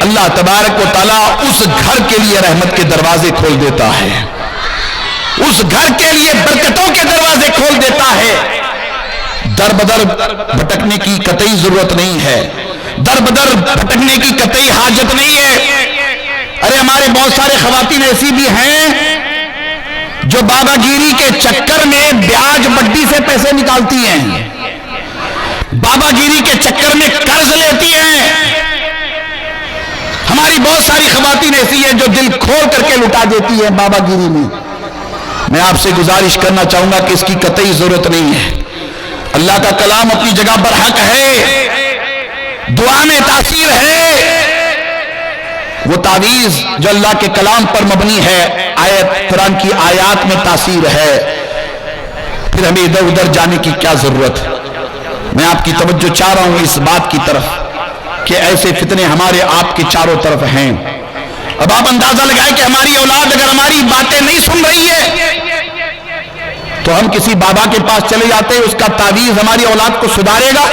اللہ تبارک و تعالیٰ اس گھر کے لیے رحمت کے دروازے کھول دیتا ہے، اس گھر کے لیے برکتوں کے دروازے کھول دیتا ہے۔ در بدر بھٹکنے کی قطعی ضرورت نہیں ہے، در بدر بھٹکنے کی قطعی حاجت نہیں ہے۔ ارے ہمارے بہت سارے خواتین ایسی بھی ہیں جو بابا گیری کے چکر میں بیاج بڈی سے پیسے نکالتی ہیں، بابا گیری کے چکر میں قرض لیتی ہیں۔ ہماری بہت ساری خواتین ایسی ہیں جو دل کھول کر کے لٹا دیتی ہیں بابا گیری میں۔ میں آپ سے گزارش کرنا چاہوں گا کہ اس کی قطعی ضرورت نہیں ہے۔ اللہ کا کلام اپنی جگہ پر حق ہے، دعا میں تاثیر ہے، وہ تعویذ جو اللہ کے کلام پر مبنی ہے، آیت قرآن کی آیات میں تاثیر ہے، پھر ہمیں ادھر ادھر جانے کی کیا ضرورت؟ میں آپ کی توجہ چاہ رہا ہوں اس بات کی طرف کہ ایسے فتنے ہمارے آپ کے چاروں طرف ہیں۔ اب آپ اندازہ لگائیں کہ ہماری اولاد اگر ہماری باتیں نہیں سن رہی ہے تو ہم کسی بابا کے پاس چلے جاتے ہیں، اس کا تعویذ ہماری اولاد کو سدھارے گا؟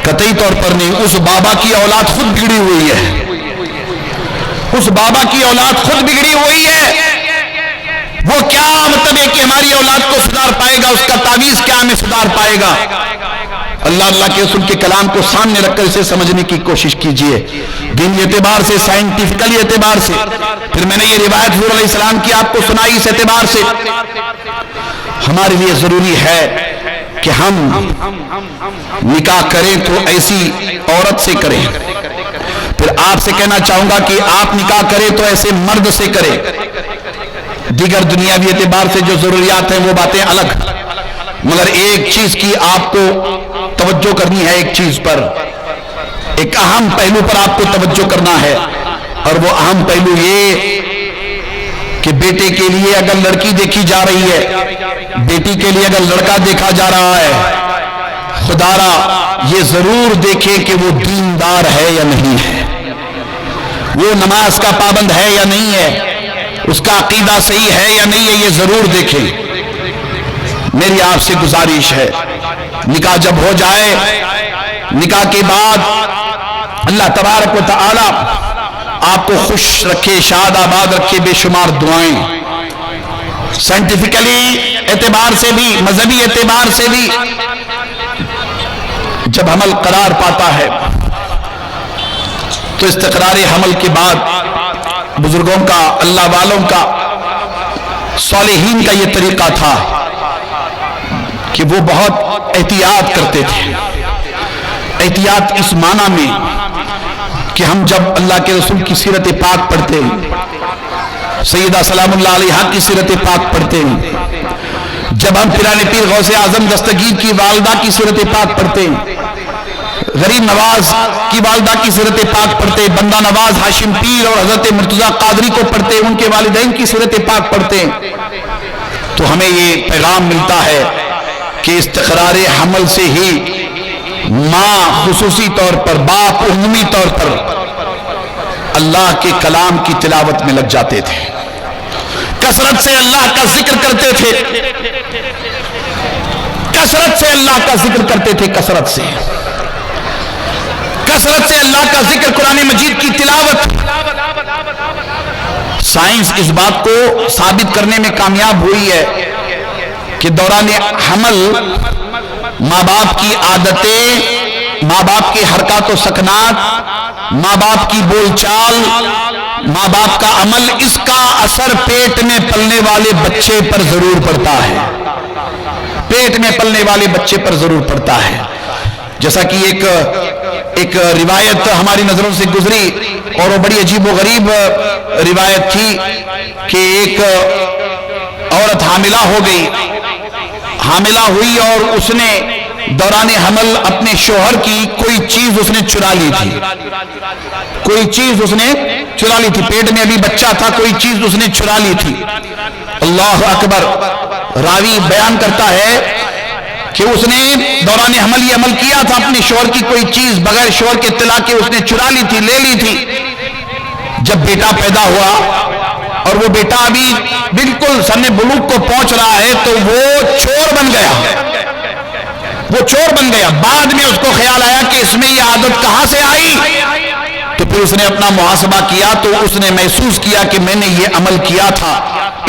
قطعی طور پر نہیں۔ اس بابا کی اولاد خود بگڑی ہوئی ہے، اس بابا کی اولاد خود بگڑی ہوئی ہے، وہ کیا مطلب ہے کہ ہماری اولاد کو سدھار پائے گا؟ اس کا تعویذ کیا ہمیں سدھار پائے گا؟ اللہ کے رسول کے کلام کو سامنے رکھ کر اسے سمجھنے کی کوشش کیجئے، دینی اعتبار سے، سائنٹیفکلی اعتبار سے۔ پھر میں نے یہ روایت حضور علیہ السلام کی آپ کو سنائی، اس اعتبار سے ہمارے لیے ضروری ہے کہ ہم نکاح کریں تو ایسی عورت سے کریں۔ پھر آپ سے کہنا چاہوں گا کہ آپ نکاح کریں تو ایسے مرد سے کریں۔ دیگر دنیاوی اعتبار سے جو ضروریات ہیں وہ باتیں الگ، مگر ایک چیز کی آپ کو توجہ کرنی ہے، ایک چیز پر، ایک اہم پہلو پر آپ کو توجہ کرنا ہے، اور وہ اہم پہلو یہ کہ بیٹے کے لیے اگر لڑکی دیکھی جا رہی ہے، بیٹی کے لیے اگر لڑکا دیکھا جا رہا ہے، خدارا یہ ضرور دیکھے کہ وہ دیندار ہے یا نہیں ہے، وہ نماز کا پابند ہے یا نہیں ہے، اس کا عقیدہ صحیح ہے یا نہیں ہے، یہ ضرور دیکھیں۔ میری آپ سے گزارش ہے، نکاح جب ہو جائے، نکاح کے بعد اللہ تبارک و تعالی آپ کو خوش رکھے، شاد آباد رکھے، بے شمار دعائیں، سائنٹیفکلی اعتبار سے بھی، مذہبی اعتبار سے بھی جب حمل قرار پاتا ہے تو استقرار حمل کے بعد بزرگوں کا، اللہ والوں کا، صالحین کا یہ طریقہ تھا کہ وہ بہت احتیاط کرتے تھے۔ احتیاط اس معنی میں کہ ہم جب اللہ کے رسول کی سیرت پاک پڑھتے ہیں، سیدہ سلام اللہ علیہا کی سیرت پاک پڑھتے ہیں، جب ہم پیران پیر غوث اعظم دستگیر کی والدہ کی سیرت پاک پڑھتے ہیں، غریب نواز کی والدہ کی سیرت پاک پڑھتے، بندہ نواز ہاشم پیر اور حضرت مرتضیٰ قادری کو پڑھتے، ان کے والدین کی سیرت پاک پڑھتے، تو ہمیں یہ پیغام ملتا ہے کہ استقرار حمل سے ہی ماں خصوصی طور پر، باپ عمومی طور پر اللہ کے کلام کی تلاوت میں لگ جاتے تھے، کثرت سے اللہ کا ذکر کرتے تھے، کثرت سے اللہ کا ذکر کرتے تھے، کثرت سے اللہ کا ذکر، قرآن مجید کی تلاوت۔ سائنس اس بات کو ثابت کرنے میں کامیاب ہوئی ہے کہ دوران حمل ماں باپ کی عادتیں، ماں باپ کی حرکات و سکنات، ماں باپ کی بول چال، ماں باپ کا عمل، اس کا اثر پیٹ میں پلنے والے بچے پر ضرور پڑتا ہے، پیٹ میں پلنے والے بچے پر ضرور پڑتا ہے۔ جیسا کہ ایک روایت ہماری نظروں سے گزری اور وہ بڑی عجیب و غریب روایت تھی کہ ایک عورت حاملہ ہو گئی، حاملہ ہوئی اور اس نے دوران حمل اپنے شوہر کی کوئی چیز اس نے چرا لی تھی، کوئی چیز اس نے چرا لی تھی، پیٹ میں ابھی بچہ تھا، کوئی چیز اس نے چرا لی تھی۔ اللہ اکبر، راوی بیان کرتا ہے کہ اس نے دوران حمل یہ عمل کیا تھا، اپنے شوہر کی کوئی چیز بغیر شوہر کے اطلاع کے اس نے چرا لی تھی، لے لی تھی۔ جب بیٹا پیدا ہوا اور وہ بیٹا ابھی بالکل سن بلوغ کو پہنچ رہا ہے تو وہ چور بن گیا، وہ چور بن گیا۔ بعد میں اس کو خیال آیا کہ اس میں یہ عادت کہاں سے آئی، تو پھر اس نے اپنا محاسبہ کیا تو اس نے محسوس کیا کہ میں نے یہ عمل کیا تھا،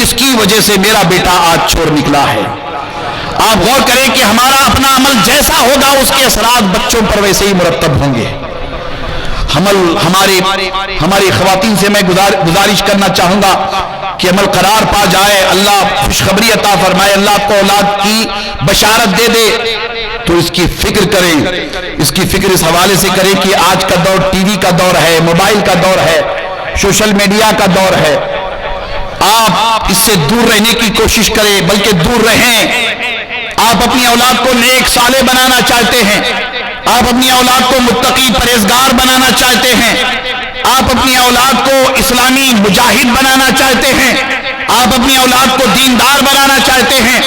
اس کی وجہ سے میرا بیٹا آج چور نکلا ہے۔ آپ غور کریں کہ ہمارا اپنا عمل جیسا ہوگا اس کے اثرات بچوں پر ویسے ہی مرتب ہوں گے۔ حمل ہماری خواتین سے میں گزارش کرنا چاہوں گا کہ عمل قرار پا جائے، اللہ خوشخبری عطا فرمائے، اللہ کو اولاد کی بشارت دے دے تو اس کی فکر کریں، اس کی فکر اس حوالے سے کریں کہ آج کا دور ٹی وی کا دور ہے، موبائل کا دور ہے، سوشل میڈیا کا دور ہے۔ آپ اس سے دور رہنے کی کوشش کریں، بلکہ دور رہیں۔ آپ اپنی اولاد کو نیک صالح بنانا چاہتے ہیں، آپ اپنی اولاد کو متقی پرہیزگار بنانا چاہتے ہیں، آپ اپنی اولاد کو اسلامی مجاہد بنانا چاہتے ہیں، آپ اپنی اولاد کو دیندار بنانا چاہتے ہیں،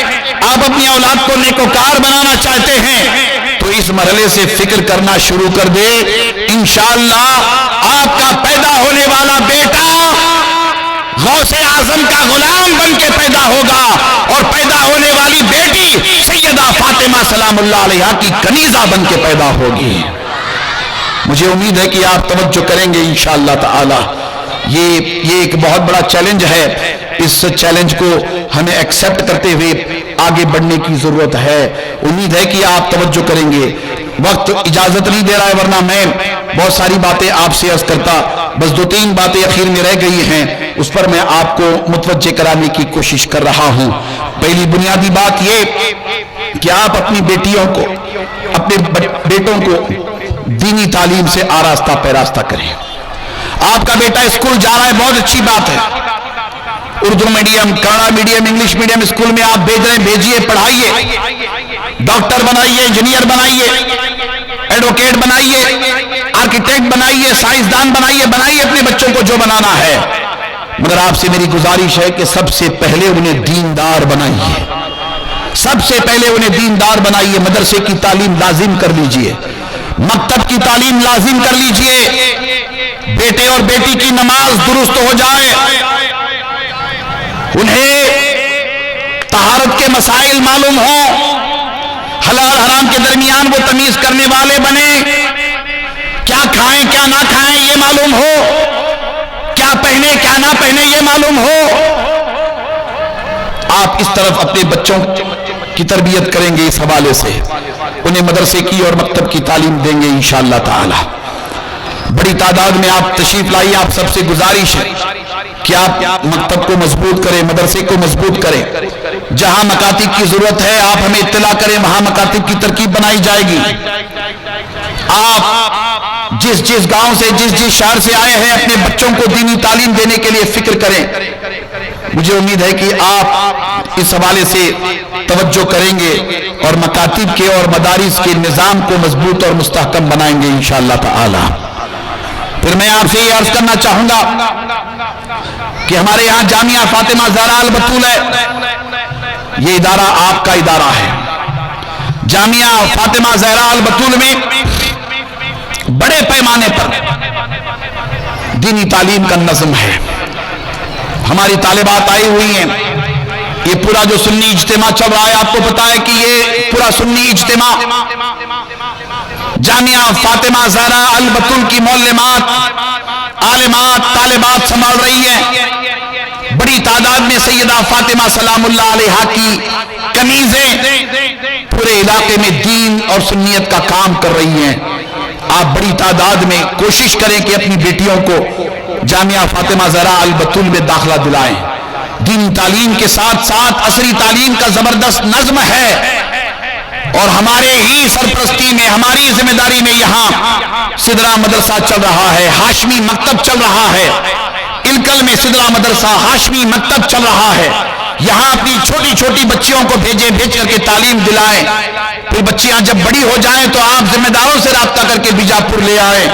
آپ اپنی اولاد کو نیکوکار بنانا چاہتے ہیں، تو اس مرحلے سے فکر کرنا شروع کر دے۔ انشاءاللہ آپ کا پیدا ہونے والا بیٹا غوث اعظم کا غلام بن کے پیدا ہوگا اور پیدا ہونے والی بیٹی سیدہ فاطمہ سلام اللہ علیہا کی کنیزہ بن کے پیدا ہوگی۔ مجھے امید ہے کہ آپ توجہ کریں گے انشاءاللہ تعالی۔ یہ ایک بہت بڑا چیلنج ہے، اس چیلنج کو ہمیں ایکسپٹ کرتے ہوئے آگے بڑھنے کی ضرورت ہے۔ امید ہے کہ آپ توجہ کریں گے۔ وقت اجازت نہیں دے رہا ہے ورنہ میں بہت ساری باتیں آپ سے عرض کرتا، بس 2-3 باتیں اخیر میں رہ گئی ہیں، اس پر میں آپ کو متوجہ کرانے کی کوشش کر رہا ہوں۔ پہلی بنیادی بات یہ کہ آپ اپنی بیٹیوں کو، اپنے بیٹوں کو دینی تعلیم سے آراستہ پیراستہ کریں۔ آپ کا بیٹا اسکول جا رہا ہے، بہت اچھی بات ہے، Urdu medium, Kannada medium, English medium school میں آپ بھیج رہے ہیں، بھیجیے، پڑھائیے، ڈاکٹر بنائیے، انجینئر بنائیے، ایڈوکیٹ بنائیے، آرکیٹیکٹ بنائیے، سائنسدان بنائیے اپنے بچوں کو جو بنانا ہے، مگر آپ سے میری گزارش ہے کہ سب سے پہلے انہیں دیندار بنائیے، سب سے پہلے انہیں دیندار بنائیے، مدرسے کی تعلیم لازم کر لیجئے، مکتب کی تعلیم لازم کر لیجئے، بیٹے اور بیٹی کی نماز درست ہو جائے، انہیں طہارت کے مسائل معلوم ہوں، حلال حرام کے درمیان وہ تمیز کرنے والے بنے، کیا کھائیں کیا نہ کھائیں یہ معلوم ہو، کیا پہنے کیا نہ پہنے یہ معلوم ہو۔ آپ اس طرف اپنے بچوں کی تربیت کریں گے، اس حوالے سے انہیں مدرسے کی اور مکتب کی تعلیم دیں گے انشاءاللہ تعالی۔ بڑی تعداد میں آپ تشریف لائیے، آپ سب سے گزارش ہے کہ آپ مکتب کو مضبوط کریں، مدرسے کو مضبوط کریں، جہاں مکاتب کی ضرورت ہے آپ ہمیں اطلاع کریں، وہاں مکاتب کی ترکیب بنائی جائے گی۔ آپ جس گاؤں سے جس شہر سے آئے ہیں اپنے بچوں کو دینی تعلیم دینے کے لیے فکر کریں، مجھے امید ہے کہ آپ اس حوالے سے توجہ کریں گے اور مکاتب کے اور مدارس کے نظام کو مضبوط اور مستحکم بنائیں گے انشاءاللہ تعالی۔ پھر میں آپ سے یہ عرض کرنا چاہوں گا کہ ہمارے یہاں جامعہ فاطمہ زہرا البتول ہے، یہ ادارہ آپ کا ادارہ ہے۔ جامعہ فاطمہ زہرا البتول میں بڑے پیمانے پر دینی تعلیم کا نظم ہے، ہماری طالبات آئی ہوئی ہیں، یہ پورا جو سنی اجتماع چل رہا ہے آپ کو پتا ہے کہ یہ پورا سنی اجتماع جامعہ فاطمہ زہرا البتول کی معلمات، عالمات، طالبات سنبھال رہی ہیں۔ بڑی تعداد میں سیدہ فاطمہ سلام اللہ علیہا کی کنیزیں پورے علاقے میں دین اور سنیت کا کام کر رہی ہیں۔ آپ بڑی تعداد میں کوشش کریں کہ اپنی بیٹیوں کو جامعہ فاطمہ زہرا البتول میں داخلہ دلائیں۔ دینی تعلیم کے ساتھ ساتھ عصری تعلیم کا زبردست نظم ہے، اور ہمارے ہی سرپرستی میں، ہماری ذمہ داری میں یہاں سدرہ مدرسہ چل رہا ہے، ہاشمی مکتب چل رہا ہے، الکل میں سدرہ مدرسہ ہاشمی مکتب چل رہا ہے۔ یہاں اپنی چھوٹی چھوٹی بچیوں کو بھیج کر کے تعلیم دلائیں، پھر بچیاں جب بڑی ہو جائیں تو آپ ذمہ داروں سے رابطہ کر کے بیجاپور لے آئیں،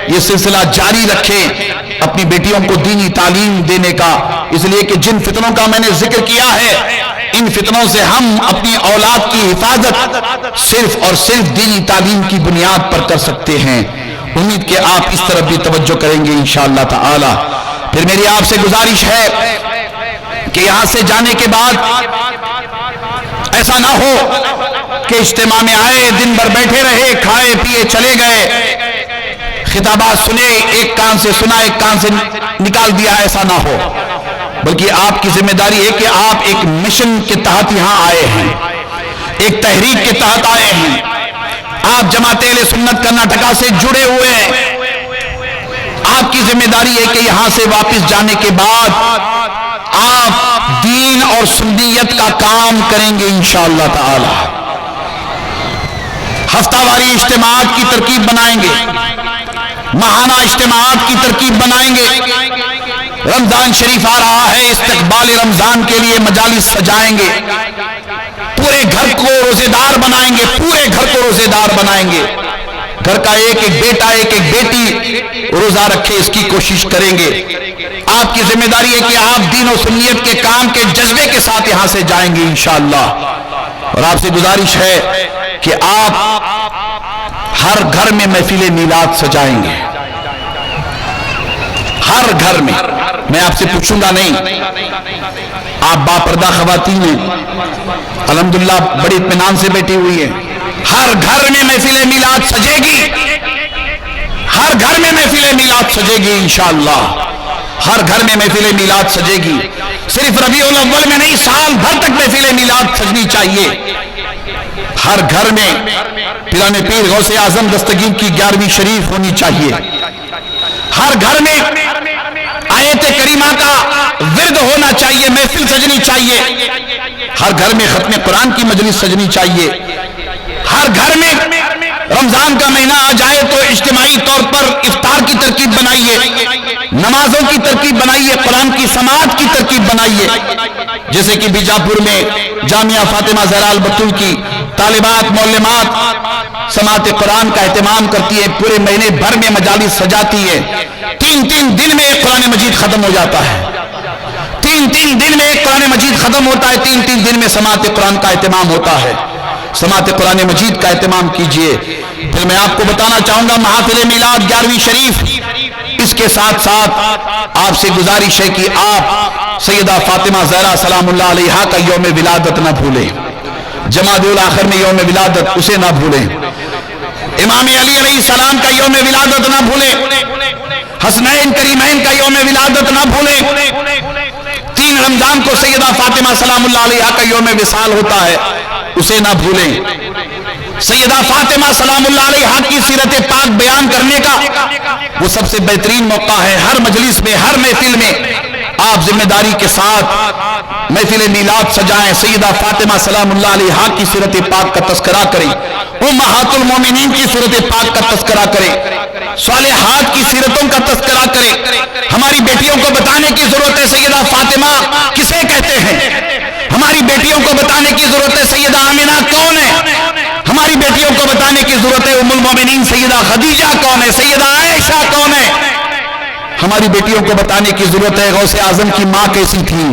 یہ سلسلہ جاری رکھیں اپنی بیٹیوں کو دینی تعلیم دینے کا، اس لیے کہ جن فتنوں کا میں نے ذکر کیا ہے، ان فتنوں سے ہم اپنی اولاد کی حفاظت صرف اور صرف دینی تعلیم کی بنیاد پر کر سکتے ہیں۔ امید کہ آپ اس طرف بھی توجہ کریں گے انشاءاللہ تعالی۔ پھر میری آپ سے گزارش ہے کہ یہاں سے جانے کے بعد ایسا نہ ہو کہ اجتماع میں آئے، دن بھر بیٹھے رہے، کھائے پیے چلے گئے، خطابات سنے، ایک کان سے سنا ایک کان سے نکال دیا، ایسا نہ ہو، بلکہ آپ کی ذمہ داری ہے کہ آپ ایک مشن کے تحت یہاں آئے ہیں، ایک تحریک کے تحت آئے ہیں، آپ جماعت اہل سنت کرناٹکا سے جڑے ہوئے ہیں، آپ کی ذمہ داری ہے کہ یہاں سے واپس جانے کے بعد آپ دین اور سنیت کا کام کریں گے انشاءاللہ تعالی۔ ہفتہ واری اجتماعات کی ترکیب بنائیں گے، ماہانہ اجتماعات کی ترکیب بنائیں گے، رمضان شریف آ رہا ہے، استقبال رمضان کے لیے مجالس سجائیں گے، پورے گھر کو روزے دار بنائیں گے، پورے گھر کو روزے دار بنائیں گے، گھر کا ایک ایک بیٹا ایک ایک بیٹی روزہ رکھے اس کی کوشش کریں گے۔ آپ کی ذمہ داری ہے کہ آپ دین و سنیت کے کام کے جذبے کے ساتھ یہاں سے جائیں گے انشاءاللہ، اور آپ سے گزارش ہے کہ آپ ہر گھر میں محفل میلاد سجائیں گے، ہر گھر میں آپ سے پوچھوں گا نہیں، آپ باپردہ خواتین ہیں، الحمدللہ بڑی اطمینان سے بیٹھی ہوئی ہیں، ہر گھر میں محفل میلاد سجے گی، ہر گھر میں محفل میلاد سجے گی انشاءاللہ، ہر گھر میں محفل میلاد سجے گی، صرف ربیع الاول میں نہیں، سال بھر تک محفل میلاد سجنی چاہیے، ہر گھر میں پیران پیر غوث اعظم دستگیر کی 11ویں شریف ہونی چاہیے، ہر گھر میں آیت کریمہ کا ورد ہونا چاہیے، محفل سجنی چاہیے، ہر گھر میں ختم قرآن کی مجلس سجنی چاہیے، ہر گھر میں رمضان کا مہینہ آ جائے تو اجتماعی طور پر افطار کی ترکیب بنائیے، نمازوں کی ترکیب بنائیے، قرآن کی سماعت کی ترکیب بنائیے. جیسے کہ بیجاپور میں جامعہ فاطمہ زہرا البتول کی طالبات معلمات سماعت قرآن کا اہتمام کرتی ہے، پورے مہینے بھر میں مجالس سجاتی ہے. 3 دن میں ایک قرآن مجید ختم ہو جاتا ہے، 3 دن میں ایک قرآن مجید ختم ہوتا ہے، 3 دن میں سماعت قرآن کا اہتمام ہوتا ہے. سماعت قرآن مجید کا اہتمام کیجئے. پھر میں آپ کو بتانا چاہوں گا محافل میلاد 11ویں شریف، اس کے ساتھ ساتھ آپ سے گزارش ہے کہ آپ سیدہ فاطمہ زہرا سلام اللہ علیہا کا یوم ولادت نہ بھولیں، جمادی الاخر میں یوم ولادت اسے نہ بھولیں، امام علی علیہ السلام کا یوم ولادت نہ بھولیں، حسنین کریمین کا یوم ولادت نہ بھولیں. 3 رمضان کو سیدہ فاطمہ سلام اللہ علیہا کا یوم وصال ہوتا ہے، اسے نہ بھولیں. سیدہ فاطمہ سلام اللہ علیہا کی سیرت پاک بیان کرنے کا وہ سب سے بہترین موقع ہے. ہر مجلس میں، ہر محفل میں آپ ذمہ داری کے ساتھ محفل میلاد سجائیں، سیدہ فاطمہ سلام اللہ علیہا کی سیرت پاک کا تذکرہ کریں، امہات المومنین کی سیرت پاک کا تذکرہ کریں، صالحات کی سیرتوں کا تذکرہ کریں. ہماری بیٹیوں کو بتانے کی ضرورت ہے سیدہ فاطمہ کسے کہتے ہیں، ہماری بیٹیوں کو بتانے کی ضرورت ہے سیدہ آمنہ کون ہے، ہماری بیٹیوں کو بتانے کی ضرورت ہے ام المومنین سیدہ خدیجہ کون ہے، سیدہ عائشہ کون ہے. ہماری بیٹیوں کو بتانے کی ضرورت ہے غوث اعظم کی ماں کیسی تھی.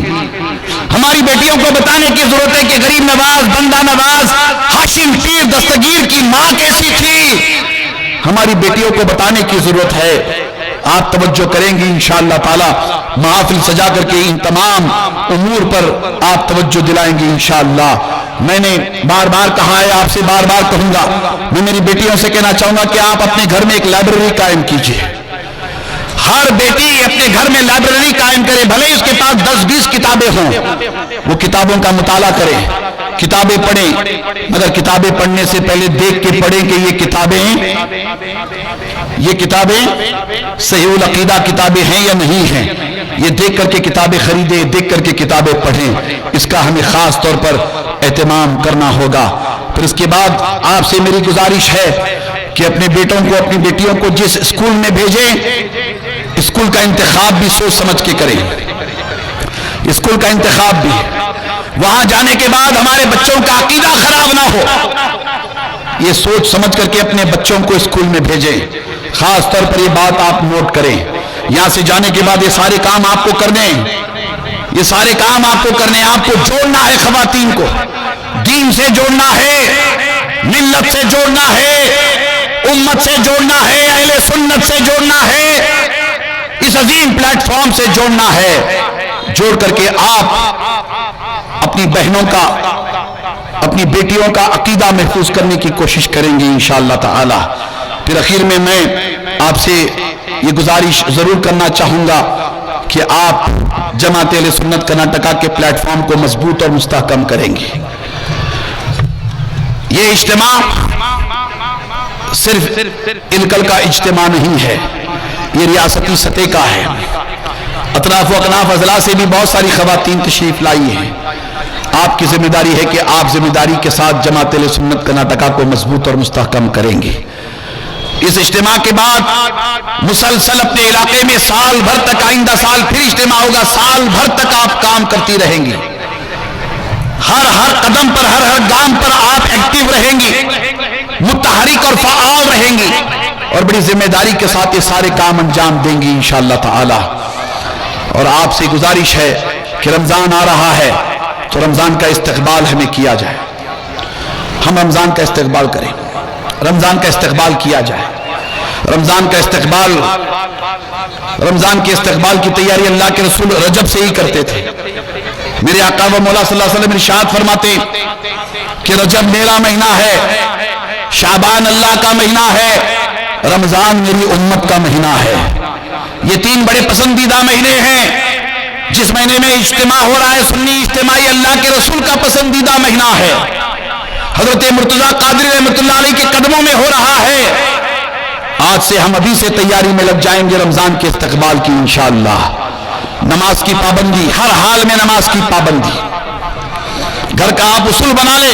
ہماری بیٹیوں کو بتانے کی ضرورت ہے کہ غریب نواز، بندہ نواز، ہاشم پیر دستگیر کی ماں کیسی تھی. ہماری بیٹیوں کو بتانے کی ضرورت ہے. آپ توجہ کریں گے انشاءاللہ تعالی، محافل سجا کر کے ان تمام امور پر آپ توجہ دلائیں گے انشاءاللہ. میں نے بار بار کہا ہے، آپ سے بار بار کہوں گا، میں میری بیٹیوں سے کہنا چاہوں گا کہ آپ اپنے گھر میں ایک لائبریری قائم کیجئے. ہر بیٹی اپنے گھر میں لائبریری قائم کرے، بھلے اس کے پاس 10-20 کتابیں ہوں، وہ کتابوں کا مطالعہ کرے، کتابیں پڑھیں، مگر کتابیں پڑھنے سے پہلے دیکھ کے پڑھیں کہ یہ کتابیں صحیح العقیدہ کتابیں ہیں یا نہیں ہیں. یہ دیکھ کر کے کتابیں خریدیں، دیکھ کر کے کتابیں پڑھیں. اس کا ہمیں خاص طور پر اہتمام کرنا ہوگا. پھر اس کے بعد آپ سے میری گزارش ہے کہ اپنے بیٹوں کو، اپنی بیٹیوں کو جس اسکول میں بھیجیں، اسکول کا انتخاب بھی سوچ سمجھ کے کریں. اسکول کا انتخاب بھی، وہاں جانے کے بعد ہمارے بچوں کا عقیدہ خراب نہ ہو، یہ سوچ سمجھ کر کے اپنے بچوں کو اسکول میں بھیجیں. خاص طور پر یہ بات آپ نوٹ کریں. یہاں سے جانے کے بعد یہ سارے کام آپ کو کرنے ہیں، یہ سارے کام آپ کو کرنے ہیں. آپ کو جوڑنا ہے خواتین کو، دین سے جوڑنا ہے، ملت سے جوڑنا ہے، امت سے جوڑنا ہے، اہل سنت سے جوڑنا ہے، اس عظیم پلیٹ فارم سے جوڑنا ہے. جوڑ کر کے آپ اپنی بہنوں کا، اپنی بیٹیوں کا عقیدہ محفوظ کرنے کی کوشش کریں گے انشاءاللہ تعالی. پھر اخیر میں آپ سے یہ گزارش ضرور کرنا چاہوں گا کہ آپ جماعت اہل سنت کرناٹکا کے پلیٹ فارم کو مضبوط اور مستحکم کریں گے. یہ اجتماع صرف الکل کا اجتماع نہیں ہے، یہ ریاستی سطح کا ہے. اطراف و اکناف اضلاع سے بھی بہت ساری خواتین تشریف لائی ہیں. آپ کی ذمہ داری ہے کہ آپ ذمہ داری کے ساتھ جماعت اہل سنت کرناٹکا کو مضبوط اور مستحکم کریں گے. اس اجتماع کے بعد مسلسل اپنے علاقے میں سال بھر تک، آئندہ سال پھر اجتماع ہوگا، سال بھر تک آپ کام کرتی رہیں گی. ہر قدم پر، ہر گام پر آپ ایکٹیو رہیں گی، متحرک اور فعال رہیں گی، اور بڑی ذمہ داری کے ساتھ یہ سارے کام انجام دیں گی انشاءاللہ تعالی. اور آپ سے گزارش ہے کہ رمضان آ رہا ہے تو رمضان کا استقبال ہمیں کیا جائے. ہم رمضان کا استقبال کریں، رمضان کا استقبال کیا جائے. رمضان کا استقبال، رمضان کے استقبال کی تیاری اللہ کے رسول رجب سے ہی کرتے تھے. میرے آقا و مولا صلی اللہ علیہ وسلم ارشاد فرماتے کہ رجب میرا مہینہ ہے، شعبان اللہ کا مہینہ ہے، رمضان میری امت کا مہینہ ہے. یہ 3 بڑے پسندیدہ مہینے ہیں. جس مہینے میں اجتماع ہو رہا ہے سنی اجتماعی، اللہ کے رسول کا پسندیدہ مہینہ ہے. حضرت مرتضیٰ قادری رحمۃ اللہ علیہ کے قدموں میں ہو رہا ہے. آج سے ہم ابھی سے تیاری میں لگ جائیں گے رمضان کے استقبال کی انشاءاللہ. نماز کی پابندی، ہر حال میں نماز کی پابندی. گھر کا آپ اصول بنا لے،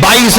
22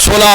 16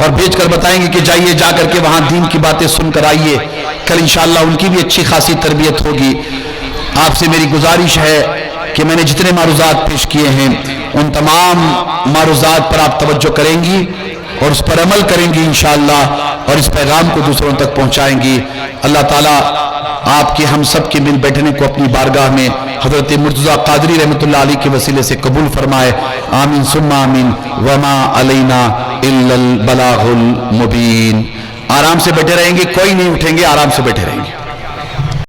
اور بھیج کر بتائیں گے کہ جائیے جا کر کے وہاں دین کی باتیں سن کر آئیے. کل انشاءاللہ ان کی بھی اچھی خاصی تربیت ہوگی. آپ سے میری گزارش ہے کہ میں نے جتنے معروضات پیش کیے ہیں ان تمام معروضات پر آپ توجہ کریں گی اور اس پر عمل کریں گی انشاءاللہ، اور اس پیغام کو دوسروں تک پہنچائیں گی. اللہ تعالیٰ آپ کے ہم سب کے مل بیٹھنے کو اپنی بارگاہ میں حضرت مرتضیٰ قادری رحمۃ اللہ علیہ کے وسیلے سے قبول فرمائے. آمین ثم آمین. وما علینا الا البلاغ المبین. آرام سے بیٹھے رہیں گے، کوئی نہیں اٹھیں گے، آرام سے بیٹھے رہیں گے.